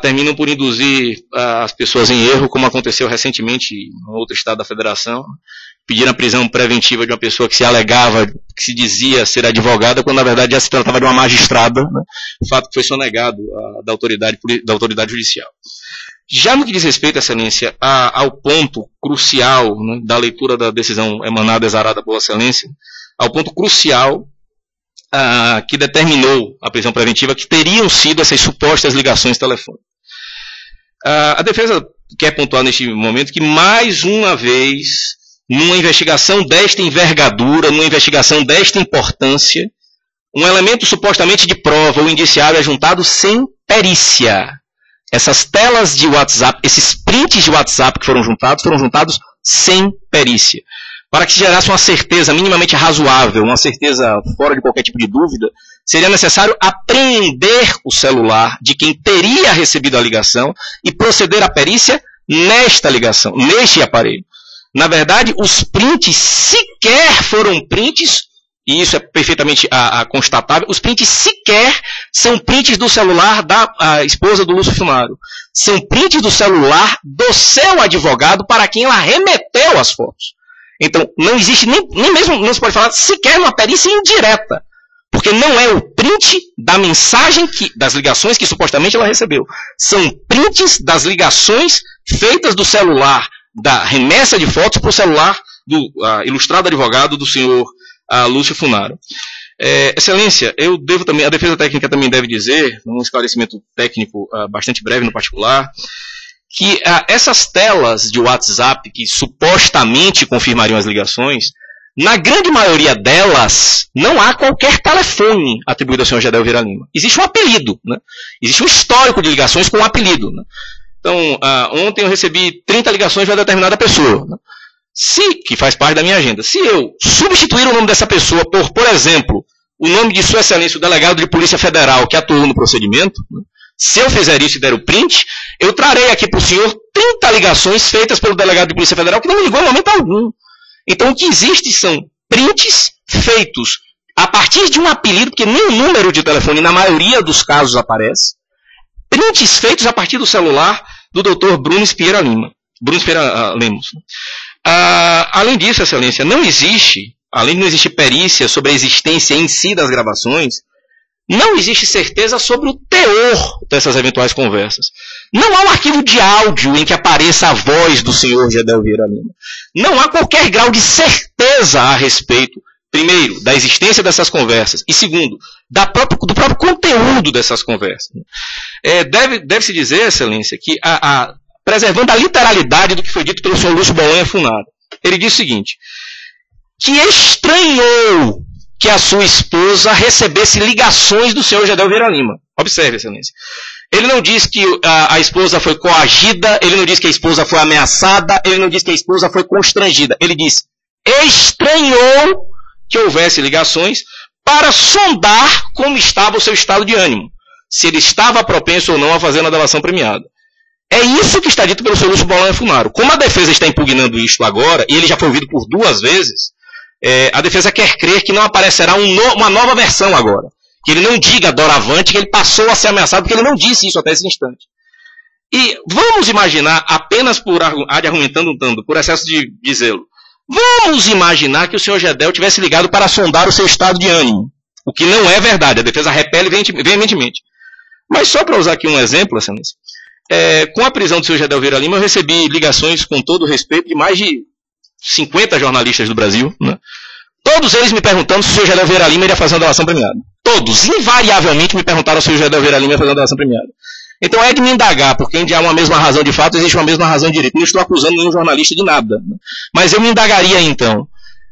terminam por induzir as pessoas em erro, como aconteceu recentemente em outro estado da federação, pedindo a prisão preventiva de uma pessoa que se alegava, que se dizia ser advogada, quando na verdade já se tratava de uma magistrada, né, fato que foi sonegado da autoridade judicial. Já no que diz respeito, Excelência, ao ponto crucial, né, da leitura da decisão emanada exarada por Vossa Excelência, ao ponto crucial que determinou a prisão preventiva, que teriam sido essas supostas ligações telefônicas. A defesa quer pontuar neste momento que, mais uma vez, numa investigação desta envergadura, numa investigação desta importância, um elemento supostamente de prova ou indiciário é juntado sem perícia. Essas telas de WhatsApp, esses prints de WhatsApp que foram juntados sem perícia. Para que se gerasse uma certeza minimamente razoável, uma certeza fora de qualquer tipo de dúvida, seria necessário apreender o celular de quem teria recebido a ligação e proceder à perícia nesta ligação, neste aparelho. Na verdade, os prints sequer foram prints, e isso é perfeitamente constatável, os prints sequer são prints do celular da esposa do Lúcio Funaro. São prints do celular do seu advogado para quem ela remeteu as fotos. Então, não existe nem mesmo, não se pode falar sequer uma perícia indireta, porque não é o print da mensagem, das ligações que supostamente ela recebeu. São prints das ligações feitas do celular, da remessa de fotos para o celular do ilustrado advogado do senhor Lúcio Funaro. Excelência, eu devo também, a defesa técnica também deve dizer, num esclarecimento técnico bastante breve no particular, que essas telas de WhatsApp que supostamente confirmariam as ligações, na grande maioria delas, não há qualquer telefone atribuído ao senhor Gedel Vieira Lima. Existe um apelido, né? Existe um histórico de ligações com um apelido, né? Então, ontem eu recebi 30 ligações de uma determinada pessoa, né? Que faz parte da minha agenda. Se eu substituir o nome dessa pessoa por exemplo, o nome de Sua Excelência, o delegado de Polícia Federal que atuou no procedimento, né? Se eu fizer isso e der o print, eu trarei aqui para o senhor 30 ligações feitas pelo delegado de Polícia Federal que não me ligou em momento algum. Então, o que existe são prints feitos a partir de um apelido, porque nem o número de telefone, na maioria dos casos, aparece. Prints feitos a partir do celular do Dr. Bruno Spieira Lemos. Além disso, Excelência, não existe, além de não existir perícia sobre a existência em si das gravações, não existe certeza sobre o teor dessas eventuais conversas. Não há um arquivo de áudio em que apareça a voz do senhor Gedel Vieira Lima. Não há qualquer grau de certeza a respeito, primeiro, da existência dessas conversas, e segundo, do próprio conteúdo dessas conversas. Deve-se dizer, Excelência, que preservando a literalidade do que foi dito pelo senhor Lúcio Bolonha Funaro, ele disse o seguinte, que estranhou que a sua esposa recebesse ligações do senhor Gedel Vieira Lima. Observe, Excelência. Ele não diz que a esposa foi coagida, ele não diz que a esposa foi ameaçada, ele não diz que a esposa foi constrangida. Ele diz, estranhou que houvesse ligações para sondar como estava o seu estado de ânimo. Se ele estava propenso ou não a fazer uma delação premiada. É isso que está dito pelo senhor Lúcio Bolonha Funaro. Como a defesa está impugnando isto agora, e ele já foi ouvido por 2 vezes, a defesa quer crer que não aparecerá uma nova versão agora. Que ele não diga doravante que ele passou a ser ameaçado, porque ele não disse isso até esse instante. E vamos imaginar, apenas argumentando um tanto, por excesso de zelo, vamos imaginar que o senhor Gedel tivesse ligado para sondar o seu estado de ânimo. O que não é verdade, a defesa repele veementemente. Mas só para usar aqui um exemplo, Excelência, com a prisão do senhor Gedel Vieira Lima, eu recebi ligações, com todo o respeito, de mais de 50 jornalistas do Brasil, né? Todos eles me perguntando se o senhor Gedel Vieira Lima iria fazer uma delação premiada. Todos, invariavelmente, me perguntaram se o Gedel Vieira Lima ia fazer uma delação premiada. Então é de me indagar, porque onde há uma mesma razão de fato, existe uma mesma razão de direito. Não estou acusando nenhum jornalista de nada. Né? Mas eu me indagaria então,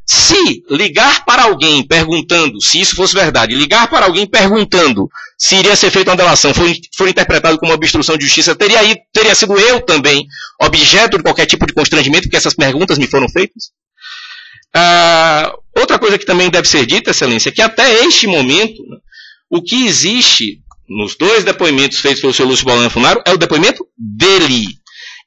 se ligar para alguém perguntando, se isso fosse verdade, ligar para alguém perguntando se iria ser feita uma delação, for interpretado como obstrução de justiça, teria sido eu também objeto de qualquer tipo de constrangimento, porque essas perguntas me foram feitas? Outra coisa que também deve ser dita, Excelência, é que até este momento, né, o que existe nos 2 depoimentos feitos pelo senhor Lúcio Bolonha Funaro é o depoimento dele.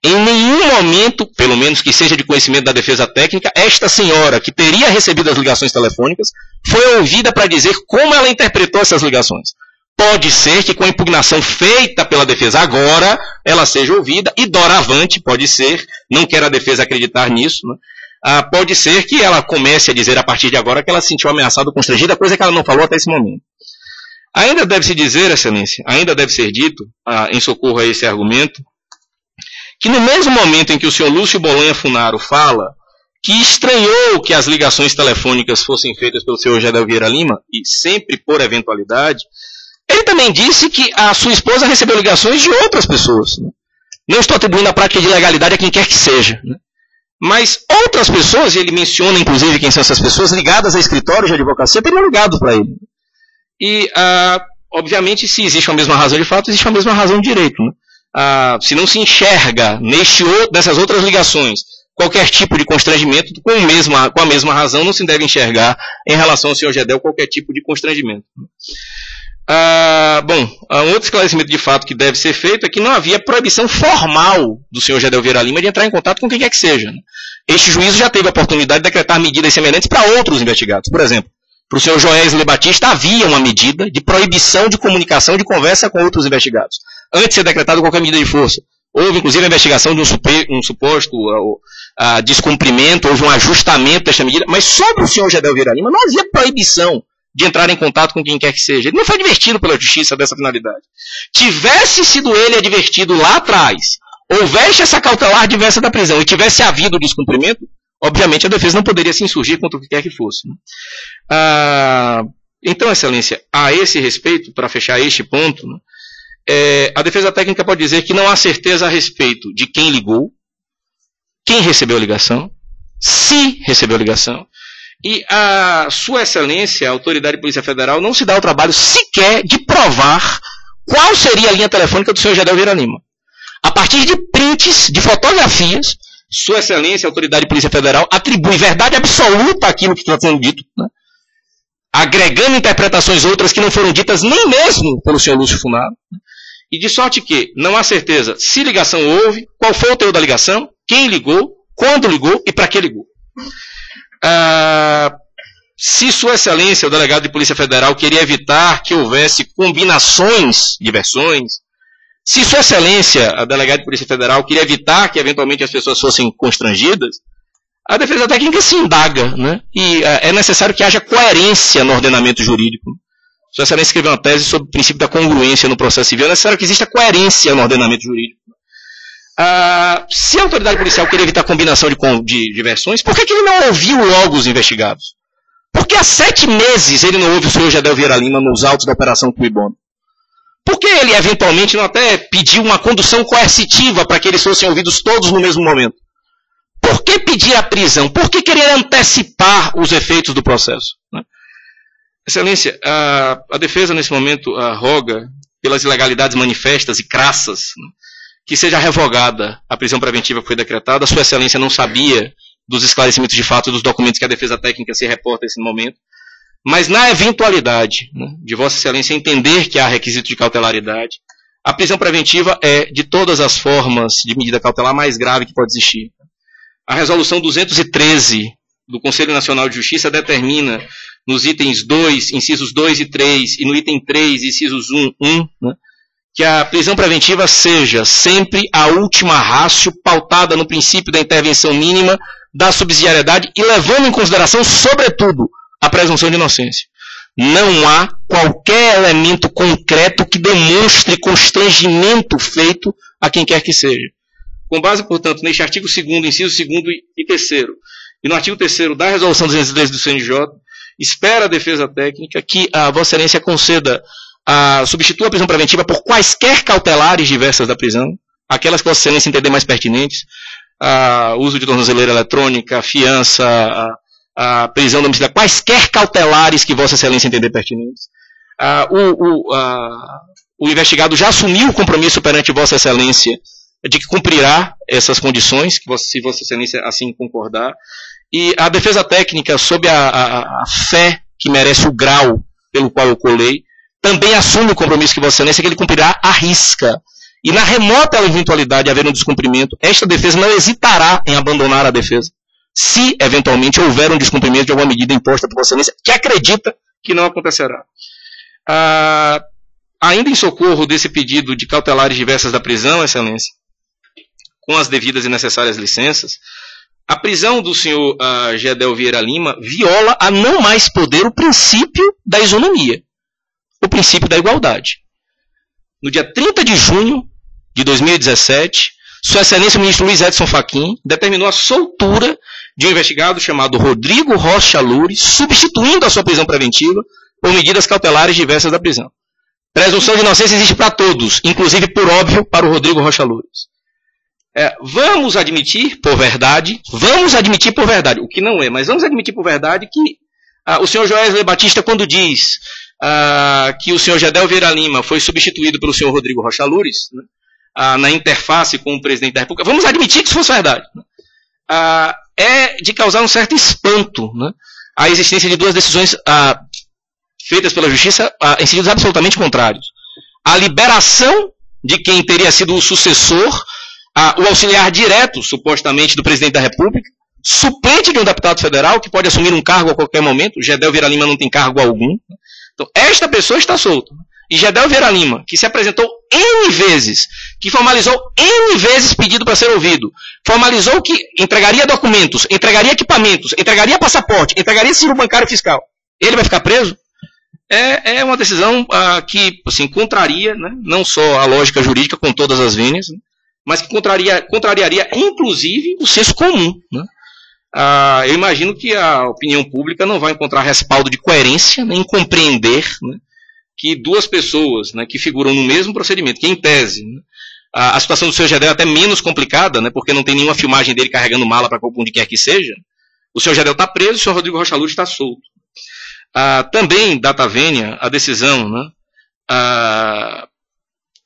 Em nenhum momento, pelo menos que seja de conhecimento da defesa técnica, esta senhora, que teria recebido as ligações telefônicas, foi ouvida para dizer como ela interpretou essas ligações. Pode ser que com a impugnação feita pela defesa agora, ela seja ouvida, e doravante, pode ser, não quero a defesa acreditar nisso, né? Pode ser que ela comece a dizer a partir de agora que ela se sentiu ameaçada ou constrangida, coisa que ela não falou até esse momento. Ainda deve se dizer, Excelência, ainda deve ser dito, em socorro a esse argumento, que no mesmo momento em que o senhor Lúcio Bolonha Funaro fala que estranhou que as ligações telefônicas fossem feitas pelo senhor Gedel Vieira Lima, e sempre por eventualidade, ele também disse que a sua esposa recebeu ligações de outras pessoas. Né? Não estou atribuindo a prática de ilegalidade a quem quer que seja. Né? Mas outras pessoas, e ele menciona inclusive quem são essas pessoas, ligadas a escritórios de advocacia, teriam ligado para ele. E, obviamente, se existe uma mesma razão de fato, existe uma mesma razão de direito. Né? Se não se enxerga nessas outras ligações qualquer tipo de constrangimento, com a mesma razão não se deve enxergar em relação ao senhor Gedel qualquer tipo de constrangimento. Um outro esclarecimento de fato que deve ser feito é que não havia proibição formal do senhor Gedel Vieira Lima de entrar em contato com quem quer que seja. Né? Este juízo já teve a oportunidade de decretar medidas semelhantes para outros investigados. Por exemplo, para o senhor Joesley Batista havia uma medida de proibição de comunicação de conversa com outros investigados. Antes de ser decretado qualquer medida de força. Houve inclusive a investigação de um suposto descumprimento, houve um ajustamento desta medida, mas sobre o senhor Gedel Vieira Lima não havia proibição de entrar em contato com quem quer que seja. Ele não foi advertido pela justiça dessa finalidade. Tivesse sido ele advertido lá atrás, houvesse essa cautelar diversa da prisão e tivesse havido o descumprimento, obviamente a defesa não poderia se insurgir contra o que quer que fosse. Né? Então, Excelência, a esse respeito, para fechar este ponto, né, a defesa técnica pode dizer que não há certeza a respeito de quem ligou, quem recebeu a ligação, se recebeu a ligação, e a Sua Excelência, a Autoridade de Polícia Federal, não se dá o trabalho sequer de provar qual seria a linha telefônica do senhor Gedel Vieira Lima. A partir de prints, de fotografias, Sua Excelência, a Autoridade de Polícia Federal, atribui verdade absoluta àquilo que está sendo dito, né? Agregando interpretações outras que não foram ditas nem mesmo pelo senhor Lúcio Funaro, né? E de sorte que não há certeza se ligação houve, qual foi o teor da ligação, quem ligou, quando ligou e para que ligou. Se Sua Excelência, o delegado de Polícia Federal, queria evitar que houvesse combinações de versões, se Sua Excelência, a delegada de Polícia Federal, queria evitar que eventualmente as pessoas fossem constrangidas, a defesa técnica se indaga, né? E é necessário que haja coerência no ordenamento jurídico. Sua Excelência escreveu uma tese sobre o princípio da congruência no processo civil. É necessário que exista coerência no ordenamento jurídico. Se a autoridade policial queria evitar combinação de versões, por que ele não ouviu logo os investigados? Por que há 7 meses ele não ouve o senhor Gedel Vieira Lima nos autos da Operação Cui Bono? Por que ele eventualmente não até pediu uma condução coercitiva para que eles fossem ouvidos todos no mesmo momento? Por que pedir a prisão? Por que querer antecipar os efeitos do processo? Excelência, a defesa nesse momento roga pelas ilegalidades manifestas e crassas, né, que seja revogada a prisão preventiva que foi decretada. Sua Excelência não sabia dos esclarecimentos de fato dos documentos que a defesa técnica se reporta nesse momento. Mas na eventualidade, né, de Vossa Excelência entender que há requisito de cautelaridade, a prisão preventiva é, de todas as formas de medida cautelar, mais grave que pode existir. A resolução 213 do Conselho Nacional de Justiça determina, nos itens 2, incisos 2 e 3, e no item 3, incisos 1, né, que a prisão preventiva seja sempre a última ratio pautada no princípio da intervenção mínima, da subsidiariedade e levando em consideração, sobretudo, a presunção de inocência. Não há qualquer elemento concreto que demonstre constrangimento feito a quem quer que seja. Com base, portanto, neste artigo 2º, inciso 2º e 3º, e no artigo 3º da resolução 213 do CNJ, espera a defesa técnica que a Vossa Excelência conceda, substitua a prisão preventiva por quaisquer cautelares diversas da prisão, aquelas que Vossa Excelência entender mais pertinentes, uso de tornozeleira eletrônica, fiança, a prisão domiciliar, quaisquer cautelares que Vossa Excelência entender pertinentes. O investigado já assumiu o compromisso perante Vossa Excelência de que cumprirá essas condições, se Vossa Excelência assim concordar. E a defesa técnica, sob a fé que merece o grau pelo qual eu colei, também assume o compromisso que Vossa Excelência que ele cumprirá à risca. E na remota eventualidade de haver um descumprimento, esta defesa não hesitará em abandonar a defesa, se eventualmente houver um descumprimento de alguma medida imposta por Vossa Excelência, que acredita que não acontecerá. Ainda em socorro desse pedido de cautelares diversas da prisão, Excelência, com as devidas e necessárias licenças, a prisão do senhor Gedel Vieira Lima viola a não mais poder o princípio da isonomia, o princípio da igualdade. No dia 30 de junho de 2017, Sua Excelência o ministro Luiz Edson Fachin determinou a soltura de um investigado chamado Rodrigo Rocha Loures, substituindo a sua prisão preventiva por medidas cautelares diversas da prisão. Presunção de inocência existe para todos, inclusive, por óbvio, para o Rodrigo Rocha Loures. Vamos admitir por verdade, o que não é, mas vamos admitir por verdade que o senhor Joesley Batista, quando diz que o senhor Gedel Vieira Lima foi substituído pelo senhor Rodrigo Rocha Loures, né, na interface com o presidente da República, vamos admitir que isso fosse verdade. É de causar um certo espanto, né, a existência de duas decisões feitas pela Justiça em sentidos absolutamente contrários. A liberação de quem teria sido o sucessor, o auxiliar direto, supostamente, do presidente da República, suplente de um deputado federal, que pode assumir um cargo a qualquer momento. Gedel Vieira Lima não tem cargo algum. Então, esta pessoa está solta. E Gedel Vieira Lima, que se apresentou N vezes, que formalizou N vezes pedido para ser ouvido, formalizou que entregaria documentos, entregaria equipamentos, entregaria passaporte, entregaria seguro bancário e fiscal. Ele vai ficar preso? É uma decisão que assim, contraria, né, não só a lógica jurídica com todas as vênias, né, mas que contrariaria inclusive o senso comum. Né? eu imagino que a opinião pública não vai encontrar respaldo de coerência, nem compreender, né, que duas pessoas, né, que figuram no mesmo procedimento, que em tese, né, a situação do Sr. Gedel é até menos complicada, né, porque não tem nenhuma filmagem dele carregando mala para onde quer que seja. O Sr. Gedel está preso e o Sr. Rodrigo Rocha Luz está solto. Também, data vênia, a decisão, né,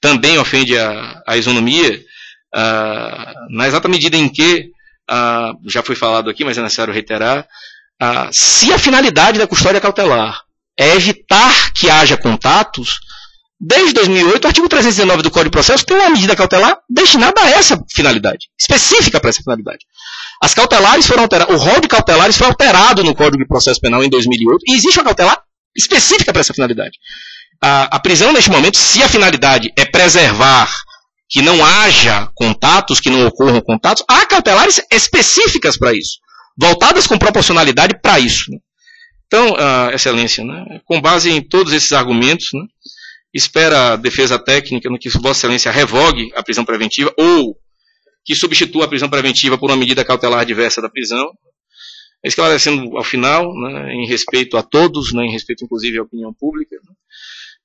também ofende a isonomia, na exata medida em que, já foi falado aqui, mas é necessário reiterar, se a finalidade da custódia cautelar é evitar que haja contatos, desde 2008, o artigo 319 do Código de Processo tem uma medida cautelar destinada a essa finalidade, específica para essa finalidade. As cautelares foram alteradas, o rol de cautelares foi alterado no Código de Processo Penal em 2008, e existe uma cautelar específica para essa finalidade. A prisão, neste momento, se a finalidade é preservar que não haja contatos, que não ocorram contatos, há cautelares específicas para isso, voltadas com proporcionalidade para isso. Né? Então, Excelência, né, com base em todos esses argumentos, né, espera a defesa técnica no que Vossa Excelência revogue a prisão preventiva ou que substitua a prisão preventiva por uma medida cautelar diversa da prisão, esclarecendo ao final, né, em respeito a todos, né, em respeito inclusive à opinião pública.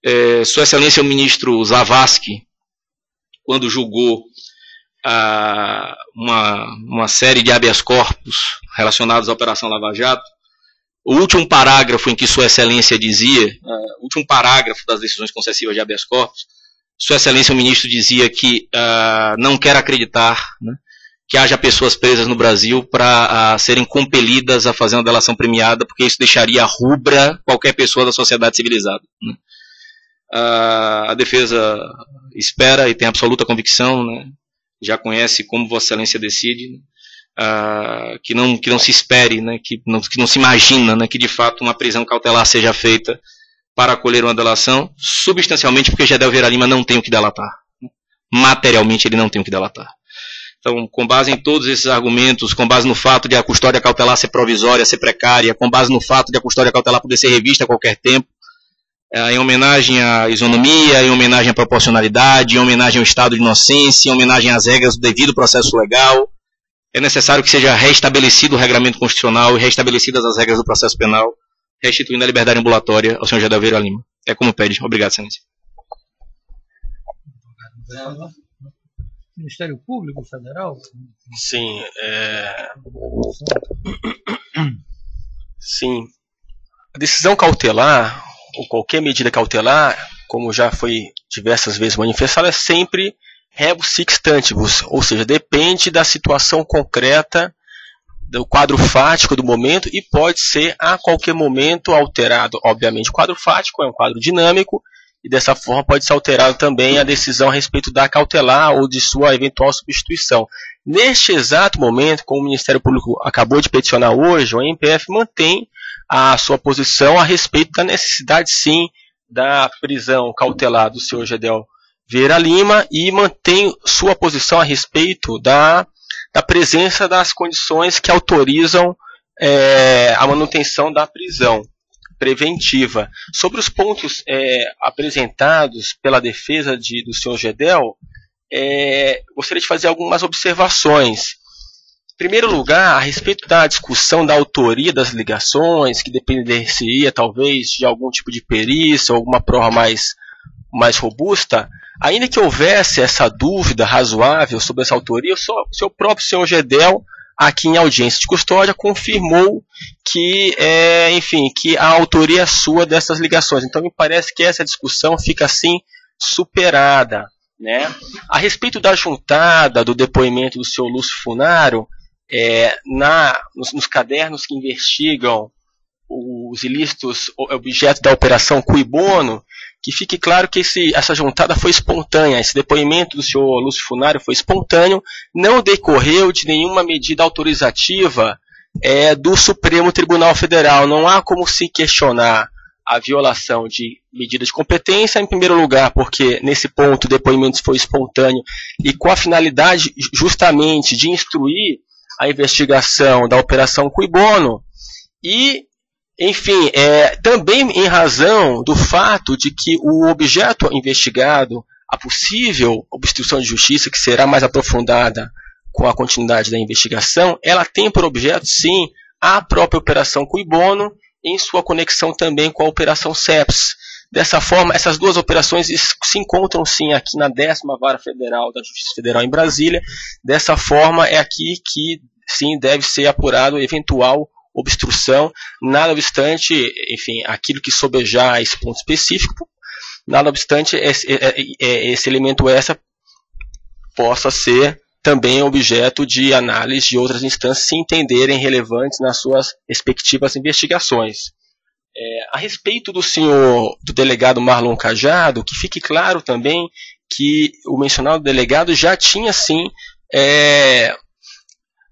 Né, Sua Excelência o ministro Zavascki, quando julgou uma série de habeas corpus relacionados à Operação Lava Jato, o último parágrafo em que Sua Excelência dizia, o último parágrafo das decisões concessivas de habeas corpus, Sua Excelência o ministro dizia que não quer acreditar, né, que haja pessoas presas no Brasil para serem compelidas a fazer uma delação premiada, porque isso deixaria rubra qualquer pessoa da sociedade civilizada. Né. A defesa espera e tem absoluta convicção, né, já conhece como Vossa Excelência decide, né, que não se espere, né, que não se imagina, né, que de fato uma prisão cautelar seja feita para acolher uma delação, substancialmente porque Gedel Vieira Lima não tem o que delatar. Materialmente ele não tem o que delatar. Então, com base em todos esses argumentos, com base no fato de a custódia cautelar ser provisória, ser precária, com base no fato de a custódia cautelar poder ser revista a qualquer tempo, em homenagem à isonomia, em homenagem à proporcionalidade, em homenagem ao estado de inocência, em homenagem às regras do devido processo legal, é necessário que seja restabelecido o regramento constitucional e restabelecidas as regras do processo penal, restituindo a liberdade ambulatória ao Sr. Gedel Vieira Lima. É como pede. Obrigado, Excelência. Ministério Público Federal? Sim. Sim. A decisão cautelar, ou qualquer medida cautelar, como já foi diversas vezes manifestado, é sempre rebus sic stantibus, ou seja, depende da situação concreta, do quadro fático do momento e pode ser a qualquer momento alterado. Obviamente, o quadro fático é um quadro dinâmico e dessa forma pode ser alterado também a decisão a respeito da cautelar ou de sua eventual substituição. Neste exato momento, como o Ministério Público acabou de peticionar hoje, o MPF mantém a sua posição a respeito da necessidade, sim, da prisão cautelar do senhor Gedel Vieira Lima e mantém sua posição a respeito da presença das condições que autorizam a manutenção da prisão preventiva. Sobre os pontos apresentados pela defesa do senhor Gedel, gostaria de fazer algumas observações. Em primeiro lugar, a respeito da discussão da autoria das ligações, que dependeria talvez de algum tipo de perícia ou alguma prova mais robusta, ainda que houvesse essa dúvida razoável sobre essa autoria, o seu próprio senhor Gedel, aqui em audiência de custódia, confirmou que, que a autoria é sua dessas ligações. Então, me parece que essa discussão fica assim superada. Né? A respeito da juntada do depoimento do senhor Lúcio Funaro, nos cadernos que investigam os ilícitos objeto da Operação Cui Bono, que fique claro que essa juntada foi espontânea, esse depoimento do senhor Lúcio Funaro foi espontâneo, não decorreu de nenhuma medida autorizativa do Supremo Tribunal Federal. Não há como se questionar a violação de medida de competência, em primeiro lugar, porque nesse ponto o depoimento foi espontâneo e com a finalidade justamente de instruir a investigação da Operação Cui Bono e, enfim, também em razão do fato de que o objeto investigado, a possível obstrução de justiça, que será mais aprofundada com a continuidade da investigação, ela tem por objeto, sim, a própria Operação Cui Bono, em sua conexão também com a Operação CEPS. Dessa forma, essas duas operações se encontram, sim, aqui na 10ª Vara Federal da Justiça Federal em Brasília. Dessa forma, é aqui que, sim, deve ser apurado eventual obstrução, nada obstante, enfim, aquilo que sobejar esse ponto específico, nada obstante, esse elemento extra possa ser também objeto de análise de outras instâncias se entenderem relevantes nas suas respectivas investigações. A respeito do delegado Marlon Cajado, que fique claro também que o mencionado delegado já tinha, sim,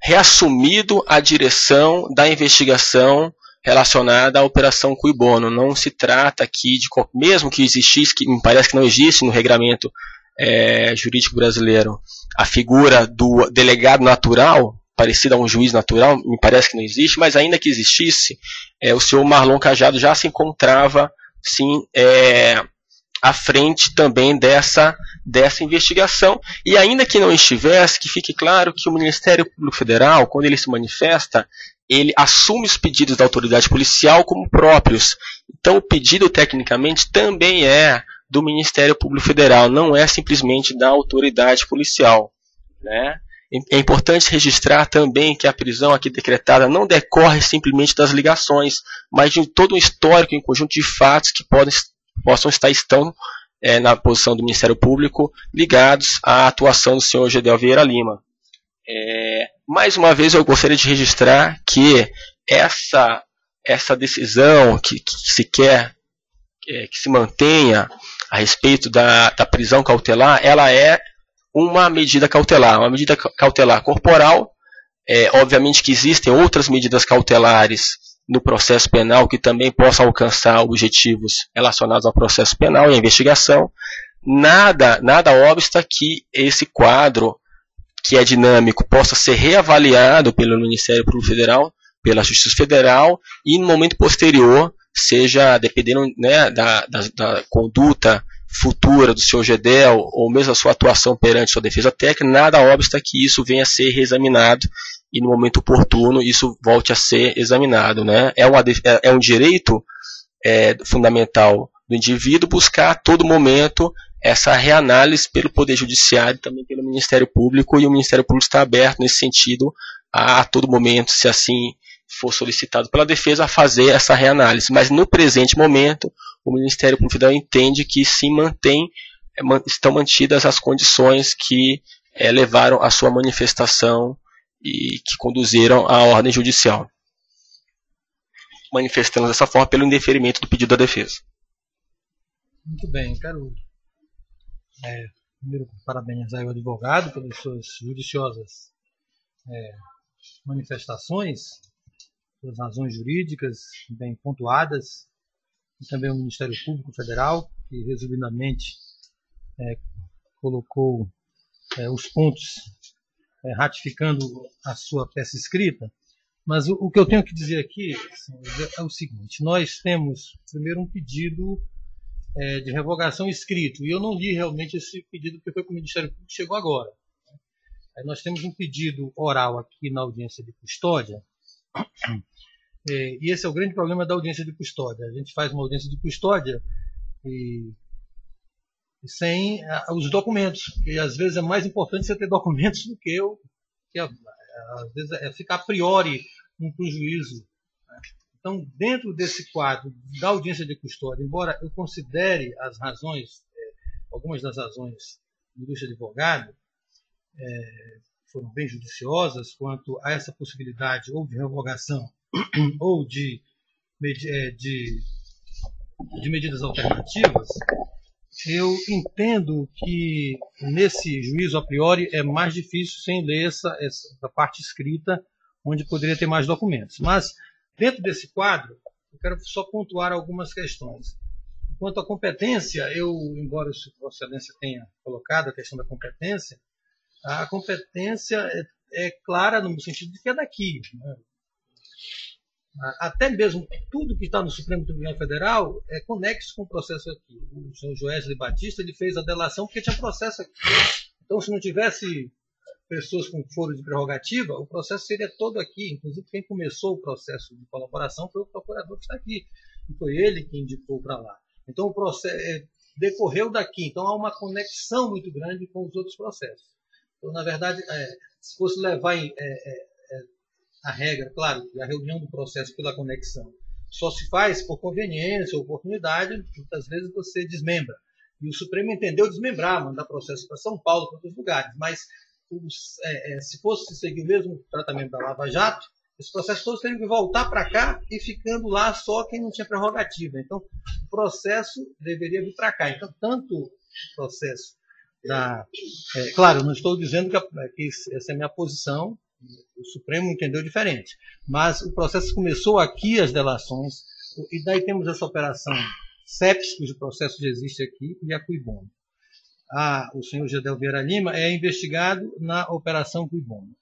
reassumido a direção da investigação relacionada à Operação Cui Bono. Não se trata aqui de, mesmo que existisse, que me parece que não existe no regramento jurídico brasileiro, a figura do delegado natural, parecida a um juiz natural, me parece que não existe, mas ainda que existisse, o senhor Marlon Cajado já se encontrava, sim, à frente também dessa investigação, e ainda que não estivesse, que fique claro que o Ministério Público Federal, quando ele se manifesta, ele assume os pedidos da autoridade policial como próprios. Então o pedido, tecnicamente, também é do Ministério Público Federal, não é simplesmente da autoridade policial, né? É importante registrar também que a prisão aqui decretada não decorre simplesmente das ligações, mas de todo um histórico, um conjunto de fatos que estão na posição do Ministério Público ligados à atuação do senhor Gedel Vieira Lima. Mais uma vez eu gostaria de registrar que essa decisão que se quer que se mantenha a respeito da prisão cautelar, ela é uma medida cautelar corporal. Obviamente que existem outras medidas cautelares no processo penal que também possam alcançar objetivos relacionados ao processo penal e à investigação. Nada obsta que esse quadro, que é dinâmico, possa ser reavaliado pelo Ministério Público Federal, pela Justiça Federal, e no momento posterior, seja dependendo, né, da conduta futura do senhor Gedel, ou mesmo a sua atuação perante sua defesa técnica, nada obsta que isso venha a ser reexaminado e no momento oportuno isso volte a ser examinado, né? É um direito fundamental do indivíduo buscar a todo momento essa reanálise pelo Poder Judiciário e também pelo Ministério Público, e o Ministério Público está aberto nesse sentido a todo momento, se assim for solicitado pela defesa, a fazer essa reanálise. Mas no presente momento, o Ministério Público Federal entende que se estão mantidas as condições que levaram à sua manifestação e que conduziram à ordem judicial, manifestando dessa forma pelo indeferimento do pedido da defesa. Muito bem, quero primeiro parabenizar o advogado pelas suas judiciosas manifestações, pelas razões jurídicas bem pontuadas, e também o Ministério Público Federal, que resumidamente colocou os pontos ratificando a sua peça escrita. Mas o que eu tenho que dizer aqui é o seguinte: nós temos primeiro um pedido de revogação escrito, e eu não li realmente esse pedido porque foi com o Ministério Público que chegou agora. Aí nós temos um pedido oral aqui na audiência de custódia, e esse é o grande problema da audiência de custódia. A gente faz uma audiência de custódia e sem os documentos, e às vezes é mais importante você ter documentos do que às vezes fica a priori um prejuízo. Então, dentro desse quadro da audiência de custódia, embora eu considere as razões, algumas das razões do advogado foram bem judiciosas quanto a essa possibilidade ou de revogação ou de medidas alternativas, eu entendo que nesse juízo a priori é mais difícil sem ler essa parte escrita, onde poderia ter mais documentos. Mas, dentro desse quadro, eu quero só pontuar algumas questões. Quanto à competência, embora Vossa Excelência tenha colocado a questão da competência, a competência é clara no sentido de que é daqui, né? Até mesmo tudo que está no Supremo Tribunal Federal é conexo com o processo aqui. O senhor Joesley Batista ele fez a delação porque tinha processo aqui. Então, se não tivesse pessoas com foro de prerrogativa, o processo seria todo aqui. Inclusive, quem começou o processo de colaboração foi o procurador que está aqui. E foi ele que indicou para lá. Então, o processo decorreu daqui. Então, há uma conexão muito grande com os outros processos. Então, na verdade, se fosse levar a regra, claro, que a reunião do processo pela conexão só se faz por conveniência ou oportunidade, muitas vezes você desmembra. E o Supremo entendeu desmembrar, mandar processo para São Paulo, para outros lugares. Mas, se fosse seguir o mesmo tratamento da Lava Jato, esse processo todo teria que voltar para cá e ficando lá só quem não tinha prerrogativa. Então, o processo deveria vir para cá. Então, tanto o processo claro, não estou dizendo que essa é a minha posição, o Supremo entendeu diferente. Mas o processo começou aqui, as delações, e daí temos essa operação CEPS, cujo processo já existe aqui, e a Cui Bono. O senhor Gedel Vieira Lima é investigado na operação Cui Bono.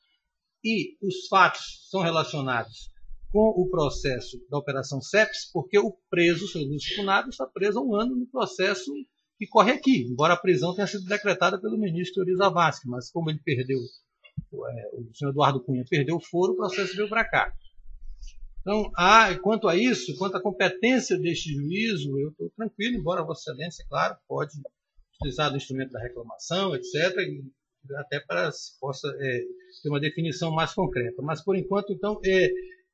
E os fatos são relacionados com o processo da operação CEPS, porque o preso, o senhor Lúcio Funado, está preso há 1 ano no processo que corre aqui, embora a prisão tenha sido decretada pelo ministro Euri Zavascki, mas como ele perdeu, o senhor Eduardo Cunha perdeu o foro, o processo veio para cá. Então, quanto a isso, quanto à competência deste juízo, eu estou tranquilo, embora Vossa Excelência, claro, pode utilizar do instrumento da reclamação, etc., e até para se possa ter uma definição mais concreta. Mas, por enquanto, então,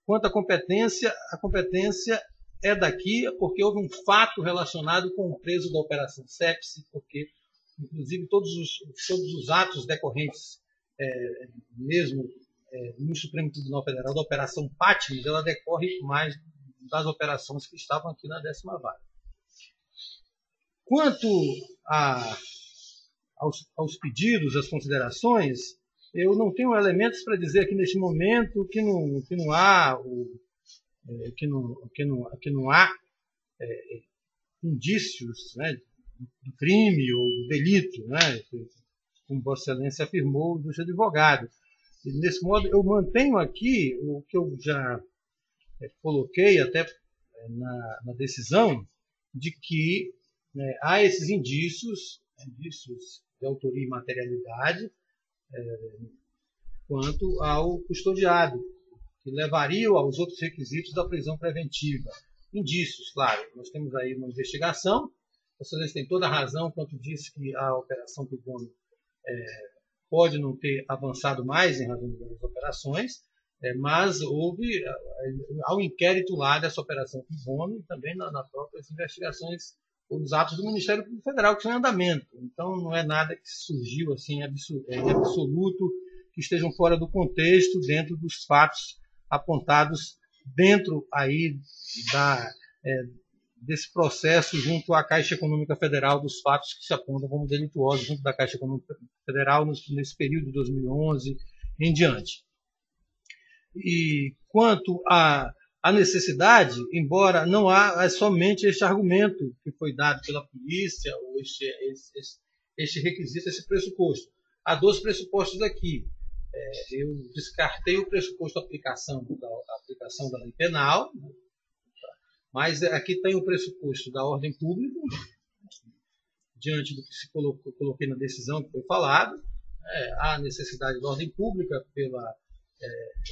quanto à competência, a competência é daqui, porque houve um fato relacionado com o preso da Operação CEPS, porque, inclusive, todos os atos decorrentes, mesmo no Supremo Tribunal Federal, da Operação Patmos, ela decorre mais das operações que estavam aqui na 10ª Vara. Quanto aos pedidos, às considerações, eu não tenho elementos para dizer aqui neste momento que não há indícios, né, do crime ou do delito, né, como Vossa Excelência afirmou, do seu advogado. E, desse modo, eu mantenho aqui o que eu já coloquei até na decisão, de que há esses indícios de autoria e materialidade quanto ao custodiado, que levariam aos outros requisitos da prisão preventiva. Indícios, claro. Nós temos aí uma investigação. Vocês têm toda a razão quando disse que a operação Cui Bono pode não ter avançado mais em razão das operações, mas há um inquérito lá dessa operação Cui Bono e também nas próprias investigações ou nos atos do Ministério Público Federal que estão em andamento. Então, não é nada que surgiu assim em absoluto, que estejam fora do contexto, dentro dos fatos apontados dentro aí desse processo junto à Caixa Econômica Federal, dos fatos que se apontam como delituosos junto da Caixa Econômica Federal nesse período de 2011 em diante. E quanto à necessidade, embora não há somente este argumento que foi dado pela polícia, ou este requisito, esse pressuposto. Há 2 pressupostos aqui. Eu descartei o pressuposto da aplicação da lei penal, mas aqui tem o pressuposto da ordem pública, diante do que se coloquei na decisão que foi falado. Há necessidade da ordem pública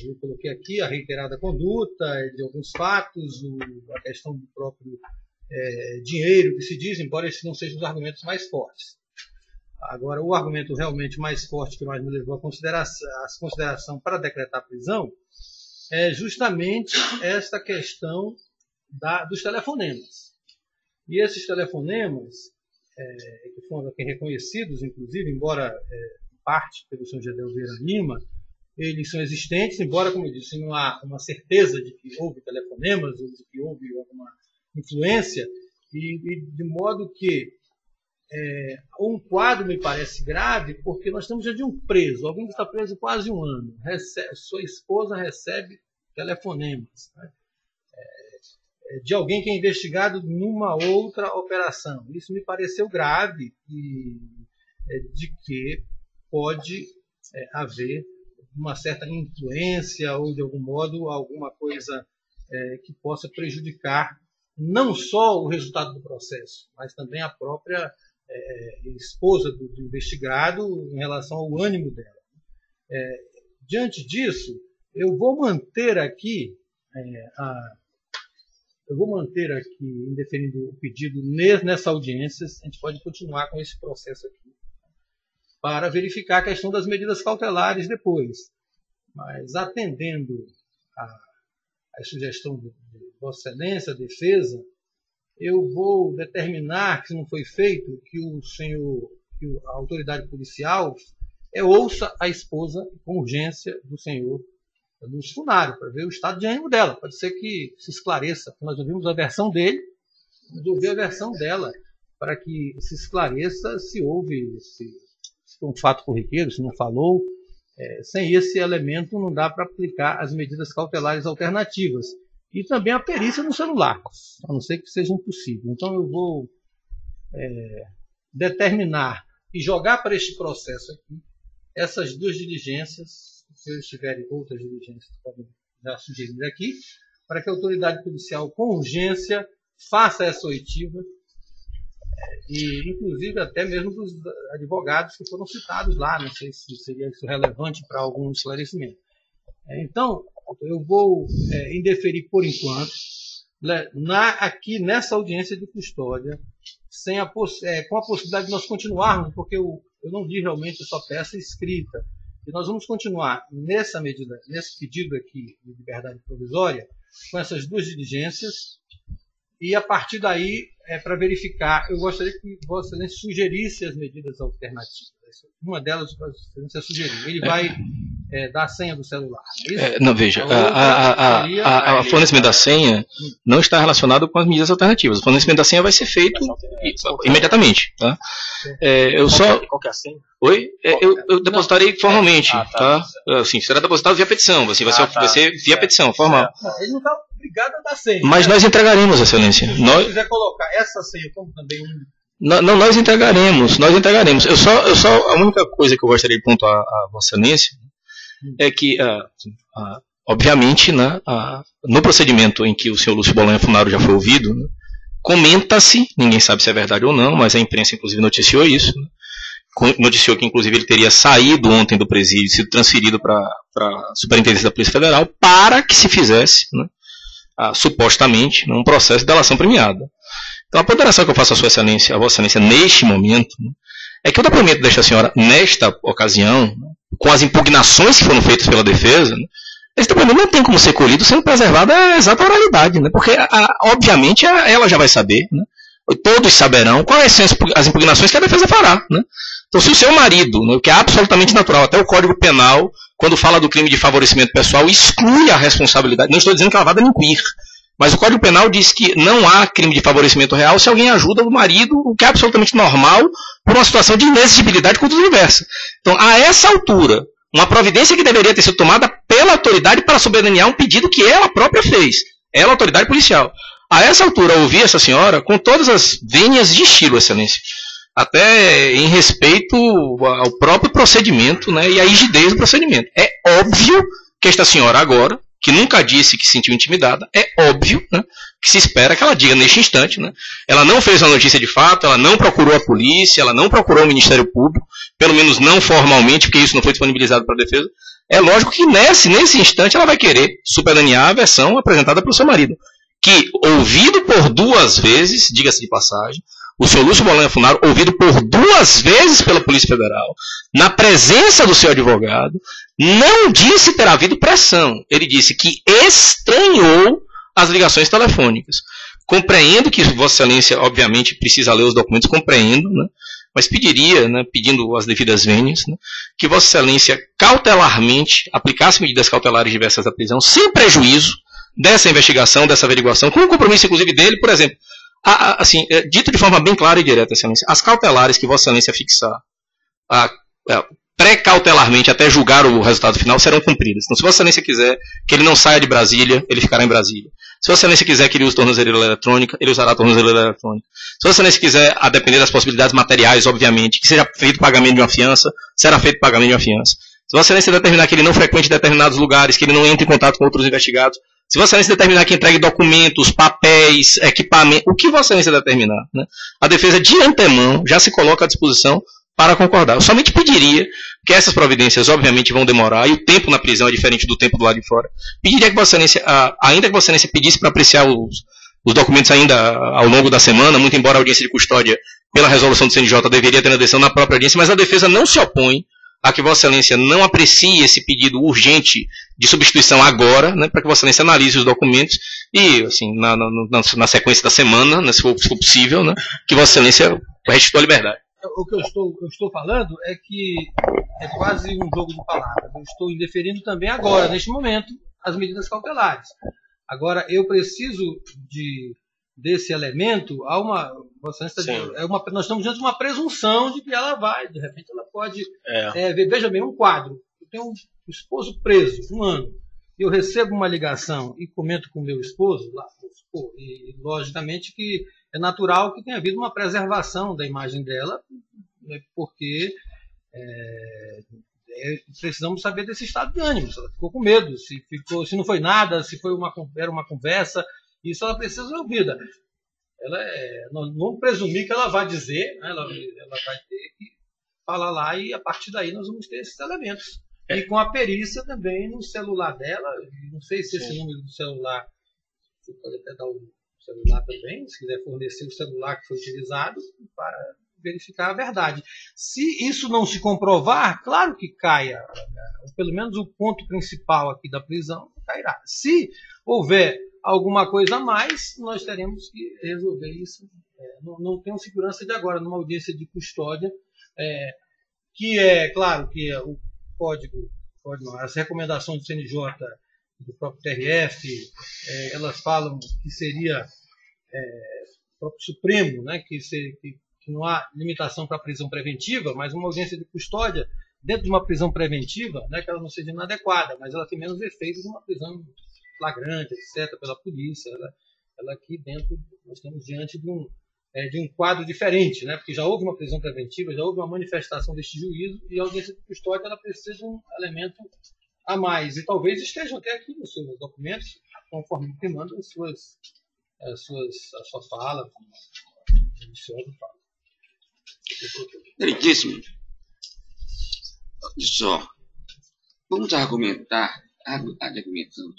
eu coloquei aqui a reiterada conduta de alguns fatos, a questão do próprio dinheiro que se diz, embora esses não sejam os argumentos mais fortes. Agora, o argumento realmente mais forte que mais me levou a consideração para decretar a prisão é justamente esta questão dos telefonemas. E esses telefonemas, que foram aqui reconhecidos, inclusive, embora parte pelo senhor Gedel Vieira Lima, eles são existentes, embora, como eu disse, não há uma certeza de que houve telefonemas ou de que houve alguma influência, e de modo que um quadro me parece grave, porque nós estamos diante de um preso, alguém que está preso quase 1 ano, sua esposa recebe telefonemas, né, de alguém que é investigado numa outra operação. Isso me pareceu grave e de que pode haver uma certa influência ou, de algum modo, alguma coisa que possa prejudicar não só o resultado do processo, mas também a própria esposa do investigado em relação ao ânimo dela. Diante disso, eu vou manter aqui, indeferindo o pedido nessa audiência. A gente pode continuar com esse processo aqui, para verificar a questão das medidas cautelares depois. Mas, atendendo a sugestão de Vossa Excelência, a defesa, eu vou determinar, que se não foi feito, que a autoridade policial ouça a esposa com urgência do senhor Lúcio Funari, para ver o estado de ânimo dela. Pode ser que se esclareça. Nós ouvimos a versão dele, vamos ouvir a versão dela, para que se esclareça se houve, se foi um fato corriqueiro, se não falou. Sem esse elemento não dá para aplicar as medidas cautelares alternativas. E também a perícia no celular, a não ser que seja impossível. Então eu vou determinar e jogar para este processo aqui essas duas diligências. Se eles tiverem outras diligências, podem já sugerir aqui, para que a autoridade policial, com urgência, faça essa oitiva, e inclusive até mesmo dos advogados que foram citados lá. Não sei se seria isso relevante para algum esclarecimento. Então, eu vou indeferir por enquanto, aqui nessa audiência de custódia, com a possibilidade de nós continuarmos, porque eu não li realmente só peça escrita, e nós vamos continuar nessa medida, nesse pedido aqui de liberdade provisória, com essas duas diligências, e a partir daí, para verificar, eu gostaria que Vossa Excelência sugerisse as medidas alternativas. Uma delas, Vossa Excelência sugeriu. Ele vai dar a senha do celular. Não, veja, o fornecimento da senha não está relacionado com as medidas alternativas. O fornecimento da senha vai ser feito imediatamente. Tá? Qual que é a senha? Oi? Eu depositarei formalmente. Tá? Assim, será depositado via petição. Assim, vai ser via petição, formal. Ele não está obrigado a dar senha. Mas nós entregaremos, Excelência. Se você quiser colocar essa senha como também Não, nós entregaremos. A única coisa que eu gostaria de pontuar a Vossa Excelência é que, obviamente, né, no procedimento em que o senhor Lúcio Bolanha Funaro já foi ouvido, né, comenta-se, ninguém sabe se é verdade ou não, mas a imprensa inclusive noticiou isso, né, noticiou que inclusive ele teria saído ontem do presídio, sido transferido para a Superintendência da Polícia Federal para que se fizesse, né, supostamente, um processo de delação premiada. Então a ponderação que eu faço a Vossa Excelência neste momento, né, é que o depoimento desta senhora, nesta ocasião, com as impugnações que foram feitas pela defesa, né, esse depoimento não tem como ser colhido sendo preservada a exata oralidade, né, porque, obviamente, ela já vai saber, né, todos saberão quais são as impugnações que a defesa fará. Né. Então, se o seu marido, né, o que é absolutamente natural, até o Código Penal, quando fala do crime de favorecimento pessoal, exclui a responsabilidade, não estou dizendo que ela vá delinquir, mas o Código Penal diz que não há crime de favorecimento real se alguém ajuda o marido, o que é absolutamente normal, por uma situação de inexigibilidade contra diversa. Então, a essa altura, uma providência que deveria ter sido tomada pela autoridade para soberaniar um pedido que ela própria fez, ela, autoridade policial. A essa altura, ouvir essa senhora com todas as vênias de estilo, Excelência, até em respeito ao próprio procedimento, né, e à rigidez do procedimento. É óbvio que esta senhora agora, que nunca disse que se sentiu intimidada, é óbvio, né, que se espera que ela diga neste instante. Né, ela não fez uma notícia de fato, ela não procurou a polícia, ela não procurou o Ministério Público, pelo menos não formalmente, porque isso não foi disponibilizado para a defesa. É lógico que nesse instante ela vai querer superaniar a versão apresentada pelo seu marido, que, ouvido por 2 vezes, diga-se de passagem, o senhor Lúcio Bolanha Funaro, ouvido por 2 vezes pela Polícia Federal, na presença do seu advogado, não disse ter havido pressão. Ele disse que estranhou as ligações telefônicas. Compreendo que Vossa Excelência, obviamente, precisa ler os documentos, compreendo, né, mas pediria, né, pedindo as devidas vênias, né, que Vossa Excelência cautelarmente aplicasse medidas cautelares diversas da prisão, sem prejuízo dessa investigação, dessa averiguação, com o compromisso, inclusive, dele, por exemplo. Assim, dito de forma bem clara e direta, Excelência, as cautelares que Vossa Excelência fixar pré-cautelarmente até julgar o resultado final serão cumpridas. Então, se Vossa Excelência quiser que ele não saia de Brasília, ele ficará em Brasília. Se Vossa Excelência quiser que ele use tornozeleira eletrônica, ele usará a tornozeleira eletrônica. Se Vossa Excelência quiser, a depender das possibilidades materiais, obviamente, que seja feito pagamento de uma fiança, será feito pagamento de uma fiança. Se Vossa Excelência determinar que ele não frequente determinados lugares, que ele não entre em contato com outros investigados, se Vossa Excelência determinar que entregue documentos, papéis, equipamento, o que Vossa Excelência determinar, né, a defesa de antemão já se coloca à disposição para concordar. Eu somente pediria que essas providências, obviamente, vão demorar, e o tempo na prisão é diferente do tempo do lado de fora. Pediria que Vossa Excelência, ainda que Vossa Excelência pedisse para apreciar os documentos ainda ao longo da semana, muito embora a audiência de custódia, pela resolução do CNJ, deveria ter na decisão na própria audiência, mas a defesa não se opõe a que Vossa Excelência não aprecie esse pedido urgente de substituição agora, né, para que Vossa Excelência analise os documentos e, assim, na sequência da semana, né, se for possível, né, que Vossa Excelência restitua a liberdade. O que eu estou falando é que é quase um jogo de palavras. Eu estou indeferindo também agora, neste momento, as medidas cautelares. Agora, eu preciso desse elemento, nós estamos diante de uma presunção de que ela vai, de repente ela pode... veja bem, um quadro. Eu tenho um esposo preso, 1 ano. Eu recebo uma ligação e comento com o meu esposo, e logicamente que é natural que tenha havido uma preservação da imagem dela, né, porque precisamos saber desse estado de ânimo, se ela ficou com medo, se não foi nada, se era uma conversa, isso ela precisa ser ouvida. Nós não vamos presumir que ela vai dizer, né, ela vai ter que falar lá e a partir daí nós vamos ter esses elementos. E com a perícia também no celular dela, não sei se esse número do celular, você pode até dar o celular também, se quiser fornecer o celular que foi utilizado para verificar a verdade. Se isso não se comprovar, claro que caia, ou pelo menos o ponto principal aqui da prisão cairá. Se houver alguma coisa a mais, nós teremos que resolver isso. Não tenho segurança de agora, numa audiência de custódia, que é claro que o código não, as recomendações do CNJ, do próprio TRF, elas falam que seria o próprio Supremo, né, que não há limitação para a prisão preventiva, mas uma audiência de custódia, dentro de uma prisão preventiva, né, que ela não seja inadequada, mas ela tem menos efeitos de uma prisão flagrante, etc., pela polícia. Ela aqui dentro, nós estamos diante de um quadro diferente, né, porque já houve uma prisão preventiva, já houve uma manifestação deste juízo, e a audiência de custódia ela precisa de um elemento a mais. E talvez estejam até aqui nos seus documentos, conforme que mandam a sua fala, o senhor fala. Meritíssimo. Olha só, vamos argumentar, argumentando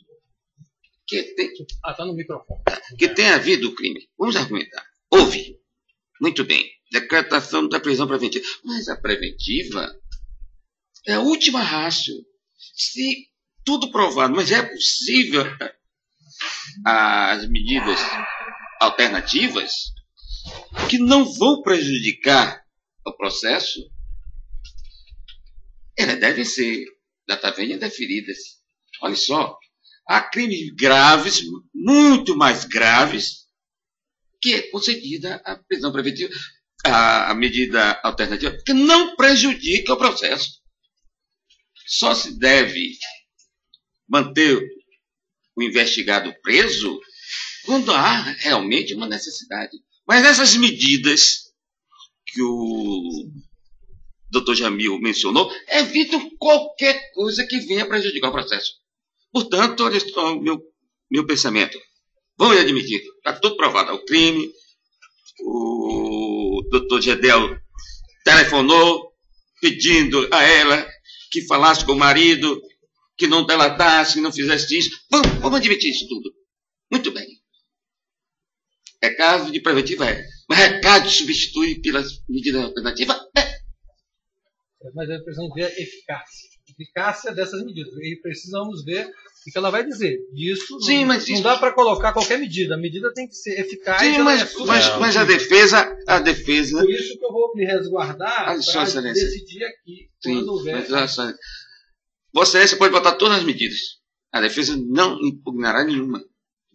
que tem... Está no microfone. Que tem havido crime. Vamos argumentar. Houve. Muito bem. Decretação da prisão preventiva. Mas a preventiva é a última rácio. Se tudo provado, mas é possível as medidas alternativas que não vão prejudicar o processo, elas devem ser data venha deferidas. Olha só, há crimes graves, muito mais graves, que é concedida a prisão preventiva, a medida alternativa, que não prejudica o processo. Só se deve manter o investigado preso quando há realmente uma necessidade. Mas essas medidas que o Dr. Jamil mencionou evitam qualquer coisa que venha prejudicar o processo. Portanto, olha só o meu pensamento. Vamos admitir, está tudo provado. O crime, o Dr. Gedel telefonou pedindo a ela que falasse com o marido, que não delatasse, que não fizesse isso. Vamos admitir isso tudo. Muito bem. É caso de preventiva? Mas é caso de substituir pelas medidas alternativas? Mas é precisamos ver a eficácia dessas medidas. E precisamos ver o que ela vai dizer. Isso sim, mas não dá para colocar qualquer medida. A medida tem que ser eficaz. Sim, mas a defesa... Por isso que eu vou me resguardar para decidir aqui. Sim, quando houver... Vossa Excelência pode botar todas as medidas. A defesa não impugnará nenhuma.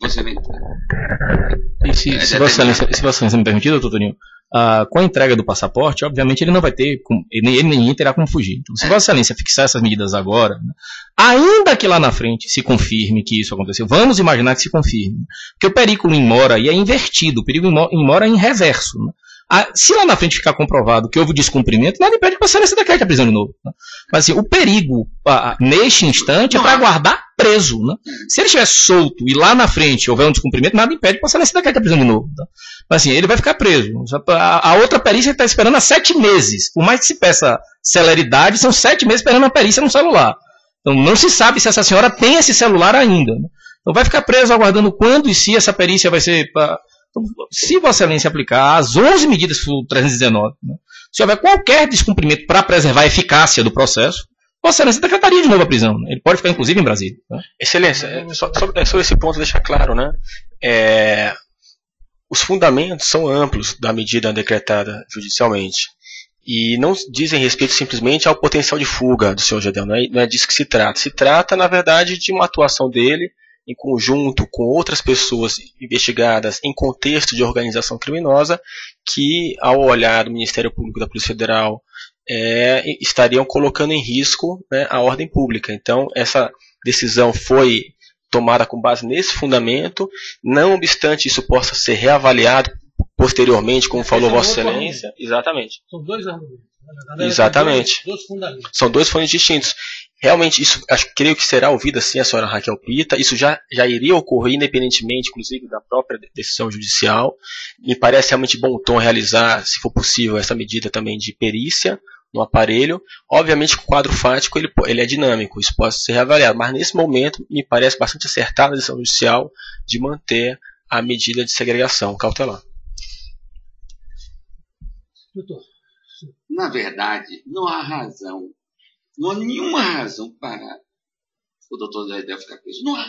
Você vem. E se Vossa Excelência me permitir, doutor Toninho, com a entrega do passaporte, obviamente ele não vai ter, ninguém terá como fugir. Então, se Vossa Excelência fixar essas medidas agora, né, ainda que lá na frente se confirme que isso aconteceu, vamos imaginar que se confirme, porque o perigo in mora é invertido, o perigo in mora é em reverso. Né? Se lá na frente ficar comprovado que houve descumprimento, nada impede que Vossa Excelência decrete a prisão de novo. Né? Mas assim, o perigo neste instante é para guardar preso, né? Se ele estiver solto e lá na frente houver um descumprimento, nada impede que Vossa Excelência decrete a prisão de novo. Tá? Mas assim, ele vai ficar preso. A outra perícia está esperando há 7 meses. Por mais que se peça celeridade, são 7 meses esperando a perícia no celular. Então não se sabe se essa senhora tem esse celular ainda. Né? Então vai ficar preso aguardando quando e se essa perícia vai ser... Então, se Vossa Excelência aplicar as 11 medidas do 319, né? Se houver qualquer descumprimento para preservar a eficácia do processo, Vossa Excelência decretaria de novo a prisão. Né? Ele pode ficar, inclusive, em Brasília. Né? Excelência, sobre esse ponto, deixar claro, né? Os fundamentos são amplos da medida decretada judicialmente. E não dizem respeito simplesmente ao potencial de fuga do senhor Gedel. Não é disso que se trata. Se trata, na verdade, de uma atuação dele em conjunto com outras pessoas investigadas em contexto de organização criminosa que, ao olhar do Ministério Público da Polícia Federal, estariam colocando em risco, né, a ordem pública. Então, essa decisão foi tomada com base nesse fundamento, não obstante isso possa ser reavaliado posteriormente, como falou Vossa Excelência. Exatamente. São 2 argumentos. Exatamente. São 2 fundamentos distintos. Realmente, isso creio que será ouvido assim a senhora Raquel Pita. Isso já iria ocorrer independentemente, inclusive, da própria decisão judicial. Me parece realmente bom tom realizar, se for possível, essa medida também de perícia no aparelho. Obviamente que o quadro fático ele é dinâmico, isso pode ser reavaliado. Mas nesse momento, me parece bastante acertada a decisão judicial de manter a medida de segregação cautelar. Doutor. Na verdade, não há razão. Não há nenhuma razão para o doutor Gedel ficar preso. Não há.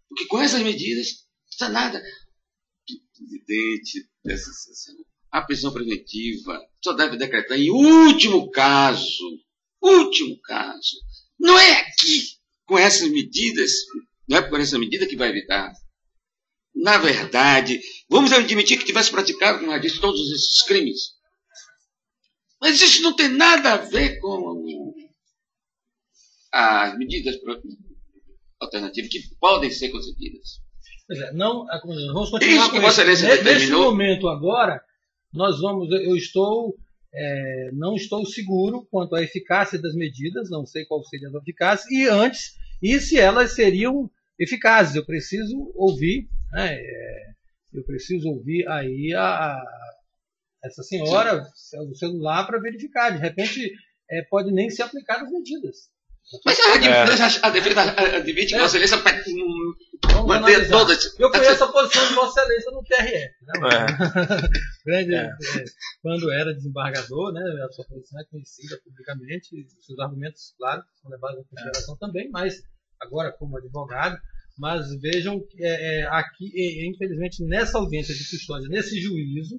Porque com essas medidas, não está nada. Presidente dessa sessão, a prisão preventiva só deve decretar em último caso. Último caso. Não é aqui, com essas medidas, não é por essa medida que vai evitar. Na verdade, vamos admitir que tivesse praticado, como já disse, todos esses crimes. Mas isso não tem nada a ver com as medidas alternativas que podem ser concedidas. Pois é, não, vamos continuar com isso. Nesse momento agora, não estou seguro quanto à eficácia das medidas, não sei qual seria a eficácia, e se elas seriam eficazes. Eu preciso ouvir, né, aí essa senhora, o celular, para verificar. De repente, pode nem ser aplicada as medidas. Mas a admite que Vossa Excelência manter todas. Eu conheço a posição de Vossa Excelência no TRF. Né? Quando era desembargador, né, a sua posição é conhecida publicamente, seus argumentos, claro, são levados em consideração também, mas agora como advogado. Mas vejam que aqui, infelizmente, nessa audiência de custódia, nesse juízo,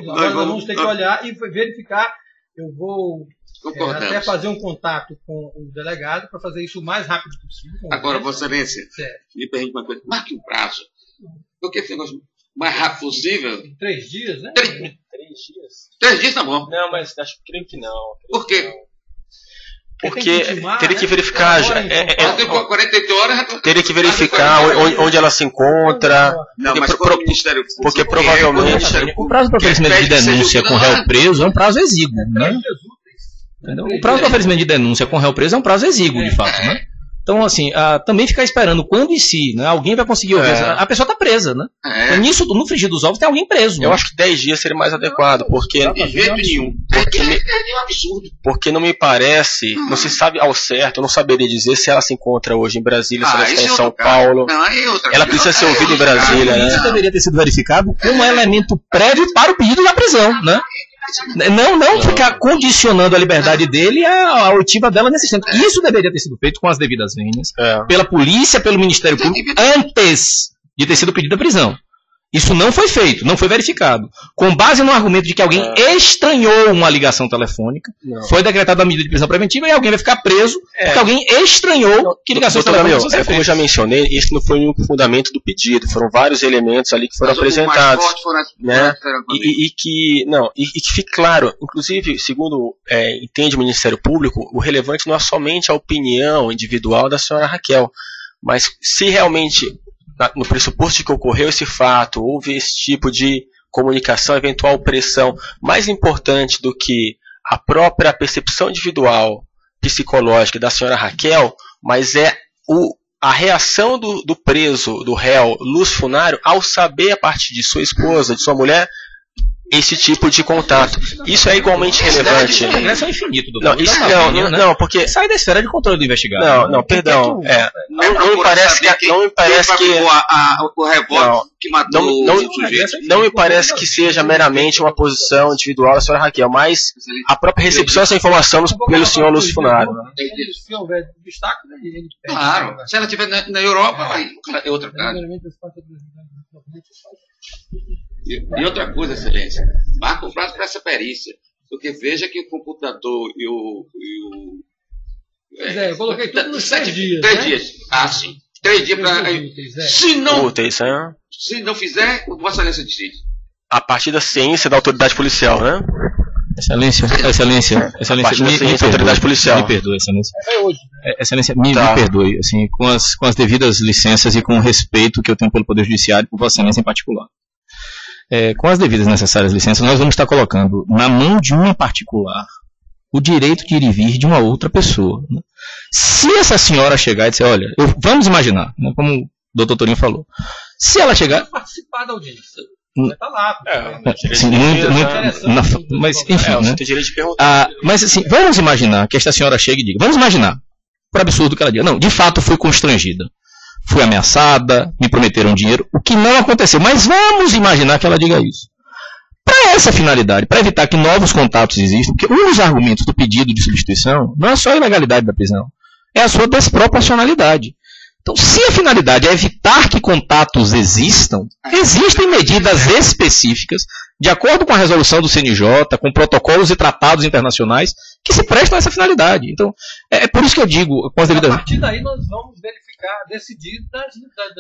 nós vamos ter que olhar e verificar. Eu vou até fazer um contato com o delegado para fazer isso o mais rápido possível. Agora, Vossa Excelência, me permite uma coisa. Marque um prazo. Porque esse negócio mais rápido possível. 3 dias, né? 3 dias? 3 dias tá bom. Não, mas creio que não. Por quê? Porque teria que verificar. 48 horas. Teria que verificar onde ela se encontra. Não, mas o Ministério Público. Porque provavelmente. O prazo do oferecimento de denúncia com réu preso é um prazo exíguo. Né? O prazo do oferecimento de denúncia com réu preso é um prazo exíguo, de fato. Né? Então, assim, também ficar esperando quando e se, né, alguém vai conseguir ouvir. A pessoa está presa, né? Então, nisso, no frigir dos ovos, tem alguém preso. Eu acho que 10 dias seria mais adequado, porque de jeito nenhum. É um absurdo. Porque não me parece, não se sabe ao certo, eu não saberia dizer se ela se encontra hoje em Brasília, se ela está em São Paulo. Ela precisa ser ouvida em Brasília. Isso deveria ter sido verificado como elemento prévio para o pedido da prisão, né? Não ficar condicionando a liberdade dele à oitiva dela nesse centro. Isso deveria ter sido feito com as devidas vênias, pela polícia, pelo Ministério Público, antes de ter sido pedido a prisão. Isso não foi feito, não foi verificado. Com base no argumento de que alguém estranhou uma ligação telefônica, foi decretada a medida de prisão preventiva e alguém vai ficar preso porque alguém estranhou que ligações telefônicas foram como eu já mencionei, esse não foi o único fundamento do pedido. Foram vários elementos ali que foram apresentados. Né? E que fique claro, inclusive, segundo entende o Ministério Público, o relevante não é somente a opinião individual da senhora Raquel, mas se realmente, no pressuposto de que ocorreu esse fato, houve esse tipo de comunicação, eventual pressão, mais importante do que a própria percepção individual psicológica da senhora Raquel, mas é a reação do preso, do réu Lúcio Funaro, ao saber a partir de sua esposa, de sua mulher, esse tipo de contato. Isso é igualmente relevante. Isso é infinito, doutor. Não, porque sai da esfera de controle do investigado. Não, perdão. Não me parece que o revólver que matou o sujeito. Não me parece que seja meramente uma posição individual da senhora Raquel, mas a própria recepção dessa informação pelo senhor Lúcio Funaro. Se houver destaque, ele pede. Claro. Se ela estiver na Europa, é outra coisa. E outra coisa, Excelência, marca um prazo para essa perícia, porque veja que o computador e o eu coloquei tudo nos 3 dias. 3 dias. Ah, sim. 3 dias para. Se não fizer, o Vossa Excelência decide. A partir da ciência da autoridade policial, né? Excelência, da autoridade policial. Me perdoe, Excelência. Excelência, me perdoe, assim, com as devidas licenças e com o respeito que eu tenho pelo Poder Judiciário, por Vossa Excelência em particular. Com as devidas necessárias licenças, nós vamos estar colocando na mão de uma particular o direito de ir e vir de uma outra pessoa. Né? Se essa senhora chegar e disser, olha, vamos imaginar, né, como o doutor Torinho falou, se ela chegar... participar da audiência. Vai estar lá. Mas, enfim, né? Tem direito de perguntar. Mas, assim, vamos imaginar que esta senhora chegue e diga, vamos imaginar, por absurdo que ela diga, não, de fato fui constrangida. Fui ameaçada, me prometeram dinheiro, o que não aconteceu. Mas vamos imaginar que ela diga isso. Para essa finalidade, para evitar que novos contatos existam, porque um dos argumentos do pedido de substituição não é só a ilegalidade da prisão, é a sua desproporcionalidade. Então, se a finalidade é evitar que contatos existam, existem medidas específicas, de acordo com a resolução do CNJ, com protocolos e tratados internacionais, que se prestam a essa finalidade. Então, é por isso que eu digo, com as devidas... A partir daí nós vamos verificar, decidir das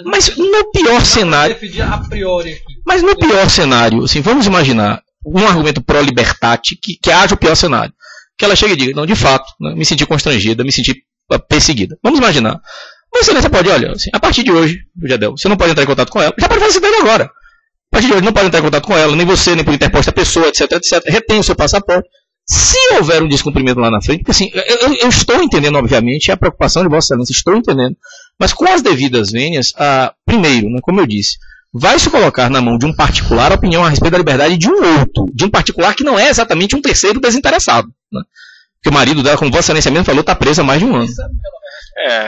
mas no pior cenário... Decidir a priori aqui. Mas no pior cenário, assim, vamos imaginar um argumento pró-libertate que haja o pior cenário. Que ela chegue e diga, não, de fato, né, me senti constrangida, me senti perseguida. Vamos imaginar. Mas você pode, olha, assim, a partir de hoje, Jadel, você não pode entrar em contato com ela. Já pode fazer isso daí agora. A partir de hoje não pode entrar em contato com ela, nem você, nem por interposta pessoa, etc, etc. Retém o seu passaporte. Se houver um descumprimento lá na frente, porque assim, eu estou entendendo, obviamente, a preocupação de Vossa Excelência, estou entendendo. Mas com as devidas vênias, primeiro, né, como eu disse, vai se colocar na mão de um particular a opinião a respeito da liberdade de um outro, de um particular que não é exatamente um terceiro desinteressado. Né? Porque o marido dela, como Vossa Excelência mesmo falou, está preso há mais de um ano.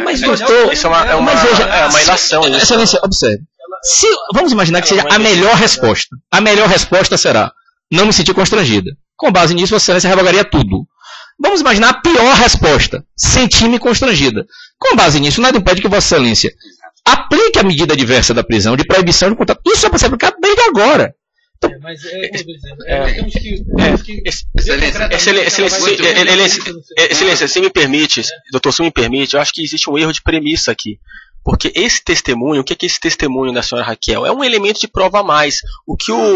Mas isso é uma ilação. Excelência, observe. Vamos imaginar que seja a melhor resposta. A melhor resposta será, não me sentir constrangida. Com base nisso, Vossa Excelência revogaria tudo. Vamos imaginar a pior resposta, sentir-me constrangida. Com base nisso, nada impede que Vossa Excelência aplique a medida diversa da prisão, de proibição de contato. Isso é para ser aplicado desde agora. Então, Excelência, se me permite, doutor, se me permite, eu acho que existe um erro de premissa aqui. Porque esse testemunho, o que é esse testemunho da senhora Raquel? É um elemento de prova a mais.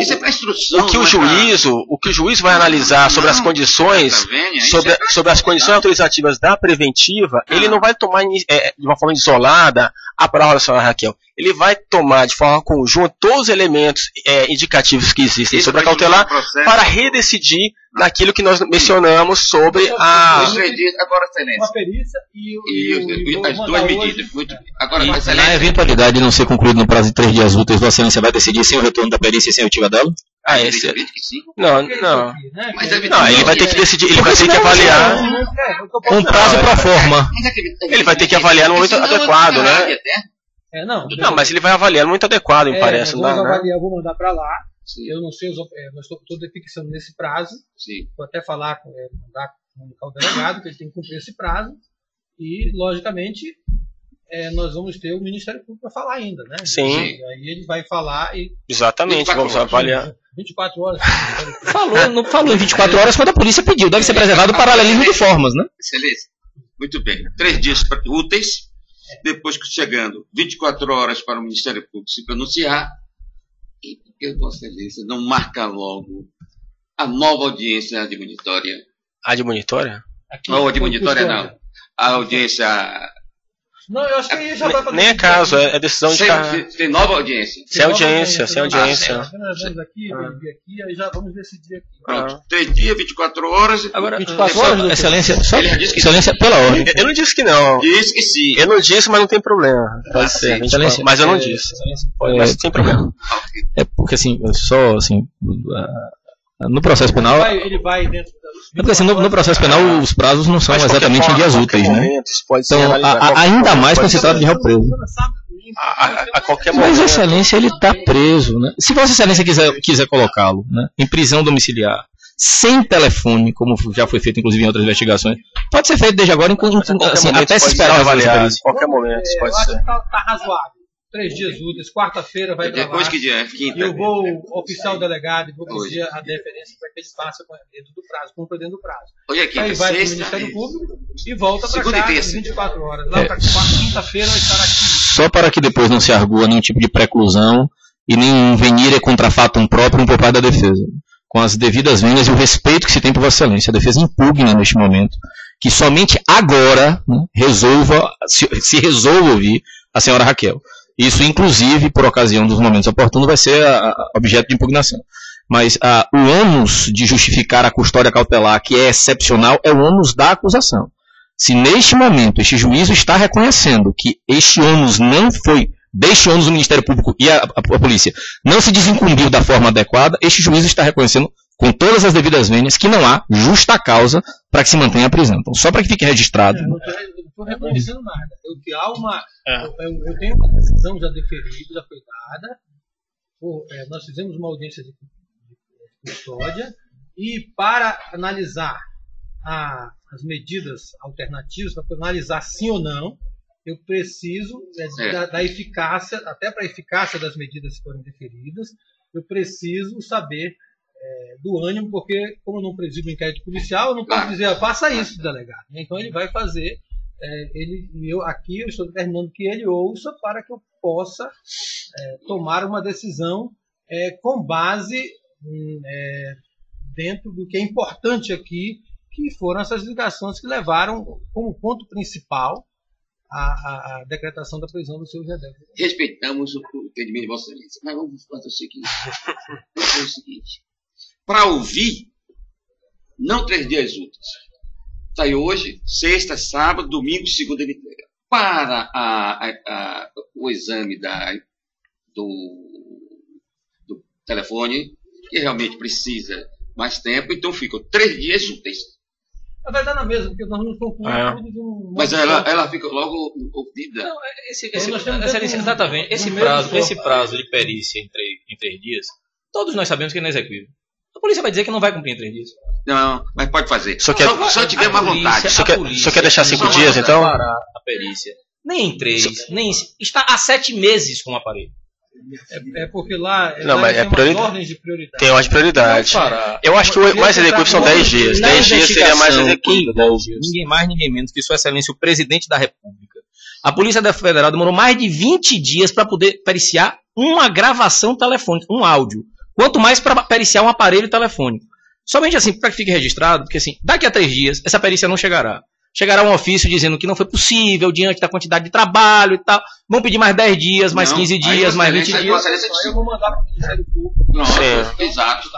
Isso é para instrução. O que o juiz vai analisar sobre as condições, sobre as condições autorizativas da preventiva, ele não vai tomar de uma forma isolada a prova da senhora Raquel. Ele vai tomar de forma conjunta todos os elementos indicativos que existem sobre a cautelar para redecidir naquilo que nós mencionamos sobre a... Agora, Excelência. Uma perícia e as duas medidas. Agora, na eventualidade de não ser concluído no prazo de 3 dias úteis, Vossa Excelência vai decidir sem o retorno da perícia e sem a oitiva dela? Não. Ele vai ter que decidir, ele vai ter que avaliar um prazo pro forma. Ele vai ter que avaliar no momento adequado, né? Não, mas ele vai avaliar no momento adequado, me parece. Eu vou mandar para lá. Sim. Eu não sei, nós estou fixando nesse prazo. Sim. Vou até falar, mandar comunicar o delegado que ele tem que cumprir esse prazo. E, logicamente, nós vamos ter o Ministério Público para falar ainda, né? Sim. E aí ele vai falar e... Exatamente, vamos avaliar. 24 horas. Não falou em 24 horas quando a polícia pediu. Deve ser preservado o paralelismo de formas, né? Excelência. Muito bem. 3 dias úteis. Depois que chegando 24 horas para o Ministério Público se pronunciar. E por que Vossa Excelência não marca logo a nova audiência admonitória? Admonitória? Não, admonitória não. A audiência Não, eu acho que aí já vai para nem é caso, é decisão de Tem nova audiência. sem audiência, sem audiência. Nós vamos aqui, vamos ver aqui, aí já vamos decidir aqui. Pronto, 3 dias, 24 horas. Agora, 24 horas, doutor? excelência, Ele disse que excelência, pela ordem. Eu não disse que não. Disse que sim. Eu não disse, mas não tem problema. Pode ser. sim. Excelência, Mas eu não disse. Mas sem problema. É porque assim, só assim, no processo penal, Ele vai dentro das é porque assim, no processo penal os prazos não são Mas, de qualquer exatamente em forma, dias a qualquer úteis, né? momento, isso pode ser Então, analisado. ainda mais quando Pode se ser. trata de réu preso. A qualquer Mas momento. excelência, ele está preso, né? Se Vossa Excelência quiser colocá-lo, né, em prisão domiciliar, sem telefone, como já foi feito inclusive em outras investigações, pode ser feito desde agora, assim, até se esperar o avaliar. perícia. Qualquer momento, isso pode eu acho ser. que tá razoável. 3 dias úteis, quarta-feira vai Depois gravar. que dia? Quinta. Eu vou oficiar o delegado e vou Hoje. pedir a deferência para que ele faça dentro do prazo, cumpra dentro do prazo. Hoje é Aí quinta, vai para o sexta. Ministério Público e volta para Segunda e cá às terça. 24 horas. Lá para quinta-feira vai estar aqui. Só para que depois não se argua nenhum tipo de preclusão e nem venire contra fatum próprio por parte da defesa. Com as devidas vênias e o respeito que se tem por Vossa Excelência. A defesa impugna neste momento que somente agora, né, se resolva ouvir a senhora Raquel. Isso, inclusive, por ocasião dos momentos oportunos, vai ser objeto de impugnação. Mas o ônus de justificar a custódia cautelar, que é excepcional, é o ônus da acusação. Se neste momento este juízo está reconhecendo que este ônus não foi, deste ônus o Ministério Público e a Polícia não se desincumbiu da forma adequada, este juízo está reconhecendo com todas as devidas vênias que não há justa causa para que se mantenha a prisão. Então, só para que fique registrado. Eu não estou reconhecendo nada. Eu tenho uma decisão já deferida, já foi dada. Nós fizemos uma audiência de custódia e para analisar as medidas alternativas, para analisar sim ou não, eu preciso da eficácia, até para a eficácia das medidas que foram deferidas, eu preciso saber do ânimo, porque como eu não presido o inquérito policial, eu não posso dizer, faça isso, delegado. Então ele vai fazer, eu estou determinando que ele ouça para que eu possa tomar uma decisão com base dentro do que é importante aqui, que foram essas ligações que levaram como ponto principal a decretação da prisão do seu Gedel. Respeitamos o entendimento de Vossa Excelência, mas vamos fazer o seguinte. Para ouvir, não 3 dias úteis. Sai hoje, sexta, sábado, domingo, segunda ele entrega. Para o exame do telefone, que realmente precisa mais tempo, então ficam 3 dias úteis. Vai dar na mesma, porque nós não concluímos tudo de um... Mas ela fica logo ouvida. Não, exatamente. Esse prazo de perícia em 3 dias, todos nós sabemos que é inexequível. A polícia vai dizer que não vai cumprir em 3 dias. Não, mas pode fazer. Só tiver má vontade. Só quer deixar 5 dias, então? Parar a perícia. Nem em 3, nem está há 7 meses com o aparelho. Porque lá mas tem umas ordens de prioridade. Tem ordem de prioridade. Eu acho que o mais executivo são 10 dias. 10 dias seria mais executivo. Ninguém mais, ninguém menos que Sua Excelência, o Presidente da República. A Polícia Federal demorou mais de 20 dias para poder periciar uma gravação telefônica, um áudio. Quanto mais para periciar um aparelho telefônico. Somente assim, para que fique registrado, porque assim, daqui a 3 dias, essa perícia não chegará. Chegará um ofício dizendo que não foi possível, diante da quantidade de trabalho e tal. Vão pedir mais 10 dias, mais 15 dias, mais 20 dias. Aí eu vou mandar para o Ministério Público. Pronto, exato.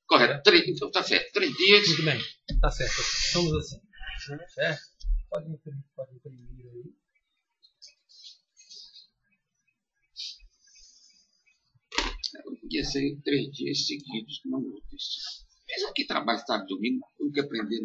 Correto. Então tá certo. 3 dias. Muito bem, tá certo. Estamos assim. Certo? Pode imprimir aí. Podia ser 3 dias seguidos, não úteis. Mesmo que trabalhe sábado e domingo, tem que aprender.